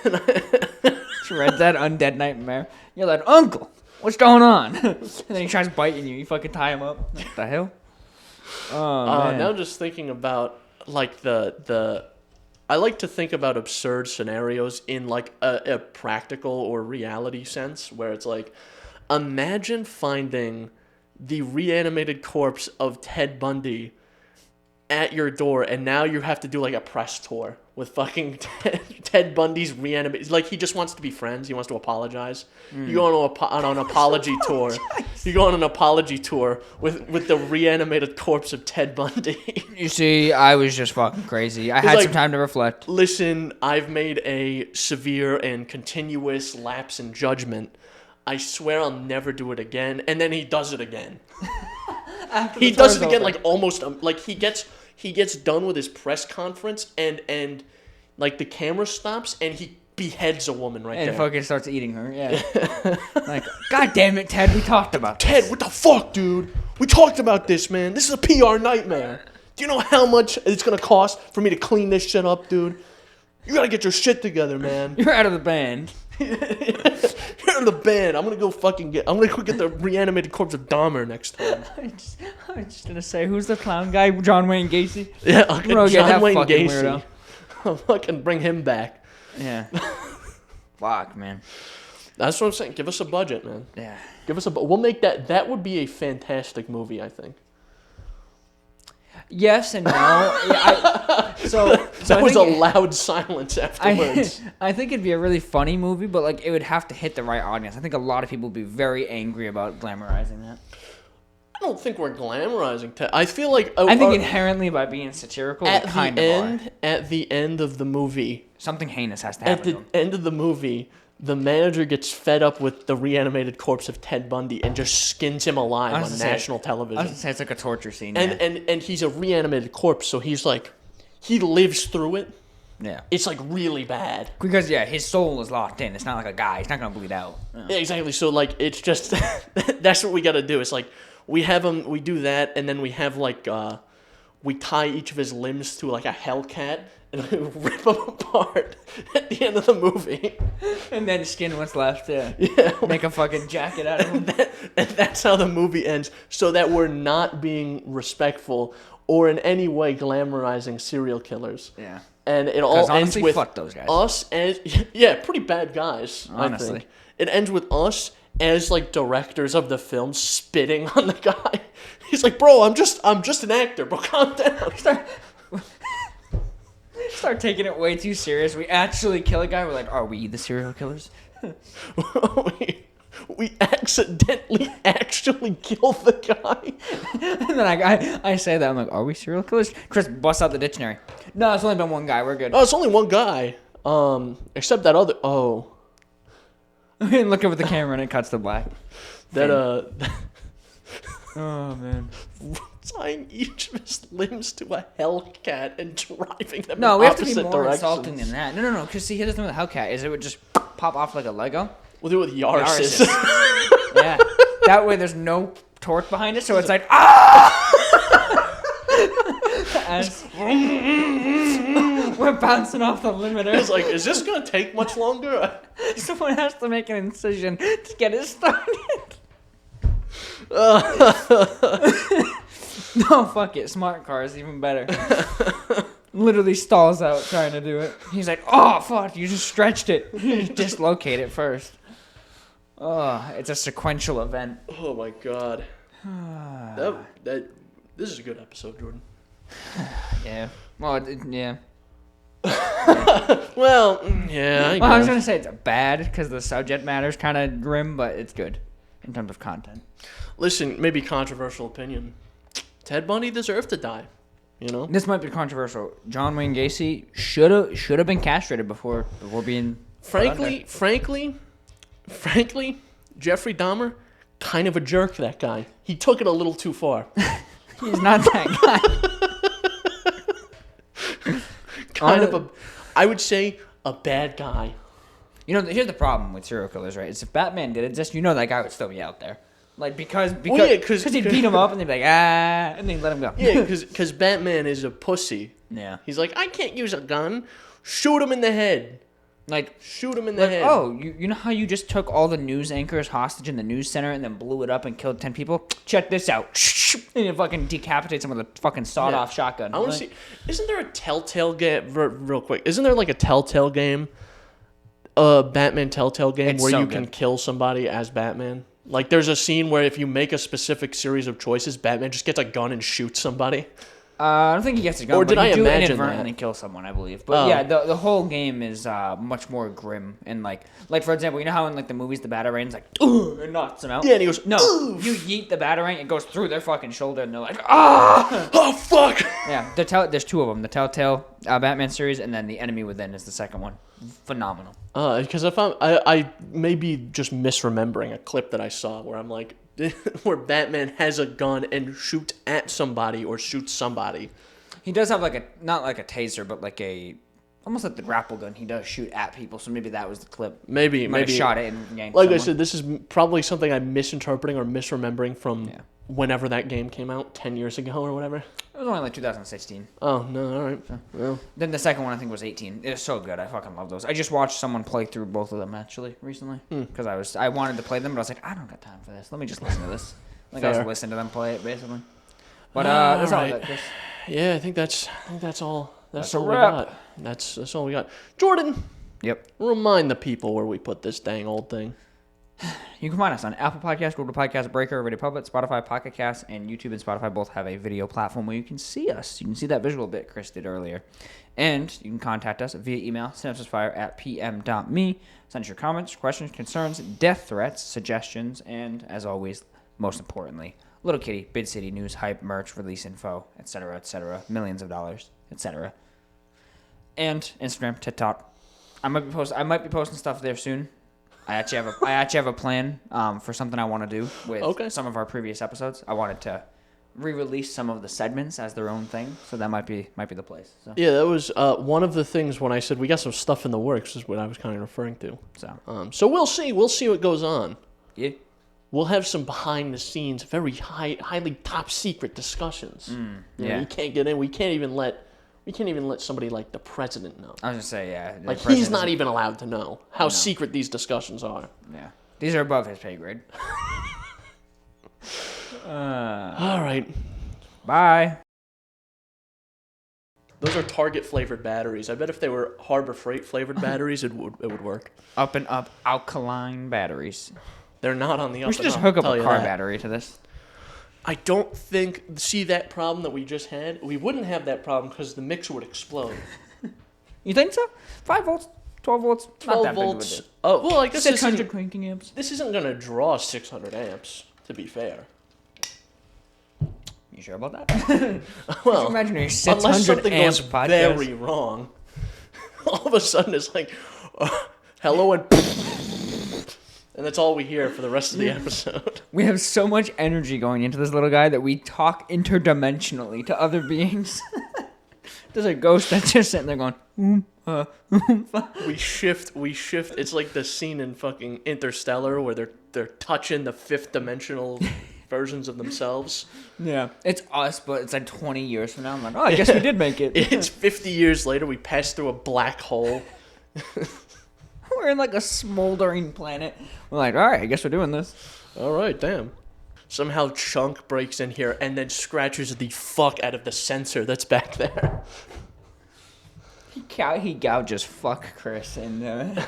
Read that undead nightmare. You're like, uncle, what's going on? And then he tries biting you. You fucking tie him up. What the hell? Oh man. Now just thinking about like I like to think about absurd scenarios in like a practical or reality sense, where it's like, imagine finding the reanimated corpse of Ted Bundy at your door, and now you have to do like a press tour with fucking Ted Bundy's reanimated. Like, he just wants to be friends. He wants to apologize. You go on an apology tour. You go on an apology tour with the reanimated corpse of Ted Bundy. You see, I was just fucking crazy. I had some time to reflect. Listen, I've made a severe and continuous lapse in judgment. I swear I'll never do it again. And then he does it again. He does it again, over. Like almost like he gets done with his press conference and like the camera stops and he beheads a woman right there. And fucking starts eating her. Yeah. Like, God damn it, Ted, we talked about this. Ted, what the fuck, dude? We talked about this, man. This is a PR nightmare. Do you know how much it's gonna cost for me to clean this shit up, dude? You gotta get your shit together, man. You're out of the band. You're out of the band. I'm gonna go get the reanimated corpse of Dahmer next time. I'm just gonna say, who's the clown guy? John Wayne Gacy? Yeah, I'll get John Wayne Gacy. Weirdo. I'll fucking bring him back. Yeah. Fuck, man. That's what I'm saying. Give us a budget, man. Yeah. Give us we'll make that. That would be a fantastic movie, I think. Yes and no. That was a loud silence afterwards. I think it'd be a really funny movie, but like it would have to hit the right audience. I think a lot of people would be very angry about glamorizing that. I don't think we're glamorizing Ted. I feel like I think inherently by being satirical, at the end of the movie, something heinous has to happen. At the end of the movie, the manager gets fed up with the reanimated corpse of Ted Bundy and just skins him alive on national television. I was gonna say it's like a torture scene. And he's a reanimated corpse, so he's like, he lives through it. Yeah. It's like really bad. Because his soul is locked in. It's not like a guy. He's not gonna bleed out. Yeah, exactly. So like, it's just that's what we got to do. It's like we have him. We do that, and then we have like we tie each of his limbs to like a Hellcat. And we rip them apart at the end of the movie. And then skin what's left. Yeah. Make a fucking jacket out of him. And that's how the movie ends. So that we're not being respectful or in any way glamorizing serial killers. Yeah. And it all ends with fuck those guys. Us as pretty bad guys. Honestly, I think. It ends with us as like directors of the film spitting on the guy. He's like, "Bro, I'm just an actor. Bro, calm down." Start taking it way too serious. We actually kill a guy. We're like, are we the serial killers? we accidentally actually kill the guy. And then I say that. I'm like, are we serial killers? Chris busts out the dictionary. No, it's only been one guy. We're good. Oh, it's only one guy. Except that other. Oh. And look over the camera and it cuts to black. Oh man. Tying each of his limbs to a Hellcat and driving them No, in we have to opposite be more directions. insulting than that. No. Because see, here's the thing with a Hellcat is it would just pop off like a Lego. We'll do it with Yaris's. Yeah. That way there's no torque behind it, so it's like, ah! As we're bouncing off the limiter. It's like, is this going to take much longer? Someone has to make an incision to get it started. No, fuck it. Smart car is even better. Literally stalls out trying to do it. He's like, oh, fuck, you just stretched it. You dislocate it first. Oh, it's a sequential event. Oh, my God. This is a good episode, Jordan. Yeah. Well, yeah. Well, yeah, I guess. Well, I was going to say it's bad because the subject matter is kind of grim, but it's good in terms of content. Listen, maybe controversial opinion. Ted Bundy deserved to die, you know? This might be controversial. John Wayne Gacy should have been castrated before being... Frankly, Jeffrey Dahmer, kind of a jerk, that guy. He took it a little too far. He's not that guy. I would say, a bad guy. You know, here's the problem with serial killers, right? Is if Batman did exist, you know that guy would still be out there. Like, because he'd beat him up and they'd be like, and then let him go. Yeah, because Batman is a pussy. Yeah. He's like, I can't use a gun. Shoot him in the head. Like, shoot him in the head. Oh, you know how you just took all the news anchors hostage in the news center and then blew it up and killed 10 people? Check this out. And you fucking decapitate someone with a fucking sawed-off shotgun. I want to see. Isn't there a Telltale game? Real quick. Isn't there like a Telltale game? A Batman Telltale game where you can kill somebody as Batman? Like, there's a scene where if you make a specific series of choices, Batman just gets a gun and shoots somebody. I don't think he gets a gun, or did but I do imagine inadvertently kill someone, I believe. But yeah, the whole game is much more grim and like for example, you know how in like the movies the Batarangs like it knocks them out. Yeah, and he goes no, you yeet the Batarang, it goes through their fucking shoulder, and they're like oh fuck. Yeah, there's two of them: the Telltale Batman series, and then the Enemy Within is the second one. Phenomenal. Because I may be just misremembering a clip that I saw where I'm like, where Batman has a gun and shoots at somebody or shoots somebody. He does have like not like a taser, but like almost like the grapple gun. He does shoot at people, so maybe that was the clip. Maybe shot it and ganked like someone. I said, this is probably something I'm misinterpreting or misremembering from whenever that game came out, 10 years ago or whatever. It was only like 2016. Oh, no, all right. Well. Then the second one I think was 18. It was so good. I fucking love those. I just watched someone play through both of them actually recently because I wanted to play them, but I was like, I don't got time for this. Let me just listen to this. Like I was listening to them play it basically. But that's all right. Chris. Yeah, I think that's all. That's all we wrap. got. That's all we got. Jordan. Yep. Remind the people where we put this dang old thing. You can find us on Apple Podcasts, Google Podcasts, Breaker, Radio Public, Spotify, Pocket Casts, and YouTube and Spotify both have a video platform where you can see us. You can see that visual bit Chris did earlier. And you can contact us via email, synapsemisfire@pm.me. Send us your comments, questions, concerns, death threats, suggestions, and, as always, most importantly, Little Kitty, Bid City, news, hype, merch, release info, etc., millions of dollars, etc. And Instagram, TikTok. I might be posting stuff there soon. I actually have a plan for something I want to do with some of our previous episodes. I wanted to re-release some of the segments as their own thing, so that might be the place. So. Yeah, that was one of the things when I said we got some stuff in the works is what I was kind of referring to. So we'll see what goes on. Yeah. We'll have some behind the scenes, very highly top secret discussions. Yeah. You can't get in. We can't even let somebody like the president know. I was gonna say, yeah. Like he's not even allowed to know how secret these discussions are. Yeah. These are above his pay grade. All right. Bye. Those are Target flavored batteries. I bet if they were Harbor Freight flavored batteries, it would work. Up and up alkaline batteries. They're not on the up. We should just hook up a car battery to this. I don't think. See that problem that we just had? We wouldn't have that problem because the mixer would explode. You think so? 5 volts, 12 volts, 12 not that volts. Big of a deal. Oh well, I guess 600 cranking amps. This isn't gonna draw 600 amps. To be fair. You sure about that? Well, imagine your 600 unless something amp goes podcast. Very wrong. All of a sudden, it's like, hello and that's all we hear for the rest of the episode. We have so much energy going into this little guy that we talk interdimensionally to other beings. There's a ghost that's just sitting there going, We shift. It's like the scene in fucking Interstellar where they're touching the fifth dimensional versions of themselves. Yeah. It's us, but it's like 20 years from now. I'm like, oh, I guess we did make it. It's 50 years later. We passed through a black hole. We're in like a smoldering planet. We're like, all right, I guess we're doing this. All right, damn. Somehow Chunk breaks in here and then scratches the fuck out of the sensor that's back there. He gouges fuck Chris and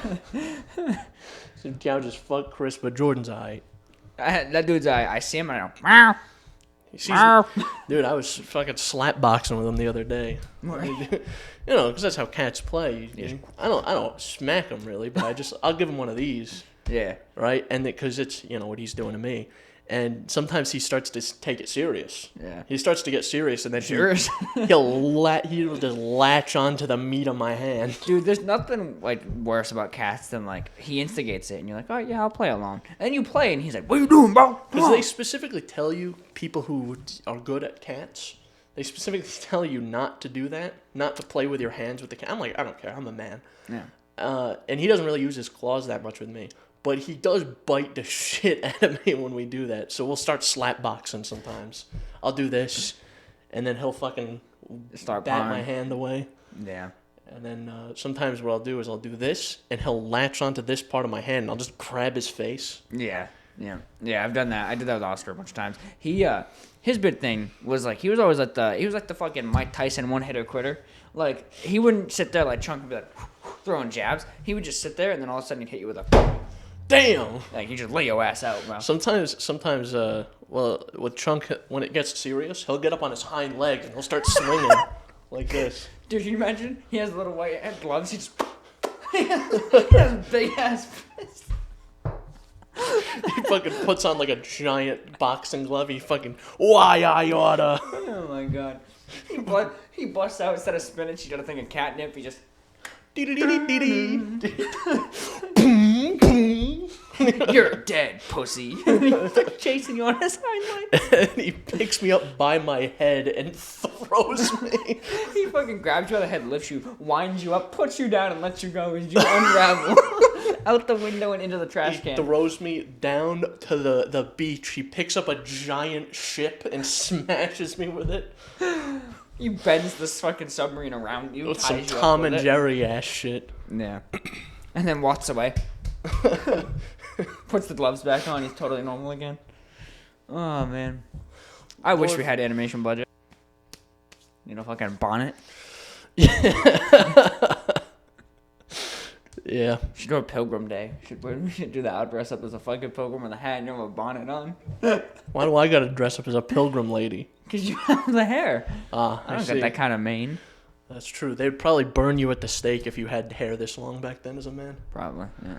He gouges fuck Chris, but Jordan's alright. That dude's I see him and I go, meow. Dude, I was fucking slapboxing with him the other day. You know, because that's how cats play. I don't smack him really, but I'll give him one of these. Yeah. Right, and because it's what he's doing to me, and sometimes he starts to take it serious. Yeah. He starts to get serious, and then he'll just latch onto the meat of my hand. Dude, there's nothing like worse about cats than like he instigates it, and you're like, oh yeah, I'll play along, and then you play, and he's like, what are you doing, bro? Because they specifically tell you, people who are good at cats, they specifically tell you not to do that, not to play with your hands with the cat. I'm like, I don't care, I'm a man. Yeah. And he doesn't really use his claws that much with me. But he does bite the shit out of me when we do that. So we'll start slapboxing sometimes. I'll do this, and then he'll fucking start bat my hand away. Yeah. And then sometimes what I'll do is I'll do this, and he'll latch onto this part of my hand, and I'll just grab his face. Yeah. I've done that. I did that with Oscar a bunch of times. His big thing was like he was like the fucking Mike Tyson one-hitter quitter. Like he wouldn't sit there like Chunk and be like throwing jabs. He would just sit there, and then all of a sudden he'd hit you with a. Damn! Like, you just lay your ass out, bro. Sometimes, with Chunk, when it gets serious, he'll get up on his hind leg and he'll start swinging like this. Dude, can you imagine? He has little white gloves. He just... he has big-ass fists. He fucking puts on, like, a giant boxing glove. He fucking, why I oughta. Oh, my God. He busts out, instead of spinach, he got a thing of catnip. He just... You're dead, pussy. He's like chasing you on his hind legs. And he picks me up by my head and throws me. He fucking grabs you by the head, lifts you, winds you up, puts you down, and lets you go as you unravel out the window and into the trash can. He throws me down to the beach. He picks up a giant ship and smashes me with it. He bends this fucking submarine around you. With some Tom and Jerry ass shit. Yeah. And then walks away. Puts the gloves back on. He's totally normal again. Oh, man. I wish we had animation budget. Fucking bonnet. Yeah. We should do a Pilgrim Day. We should do that. I'll dress up as a fucking pilgrim with a hat and you have a bonnet on. Why do I gotta dress up as a pilgrim lady? Because you have the hair. I don't got that kind of mane. That's true. They'd probably burn you at the stake if you had hair this long back then as a man. Probably, yeah.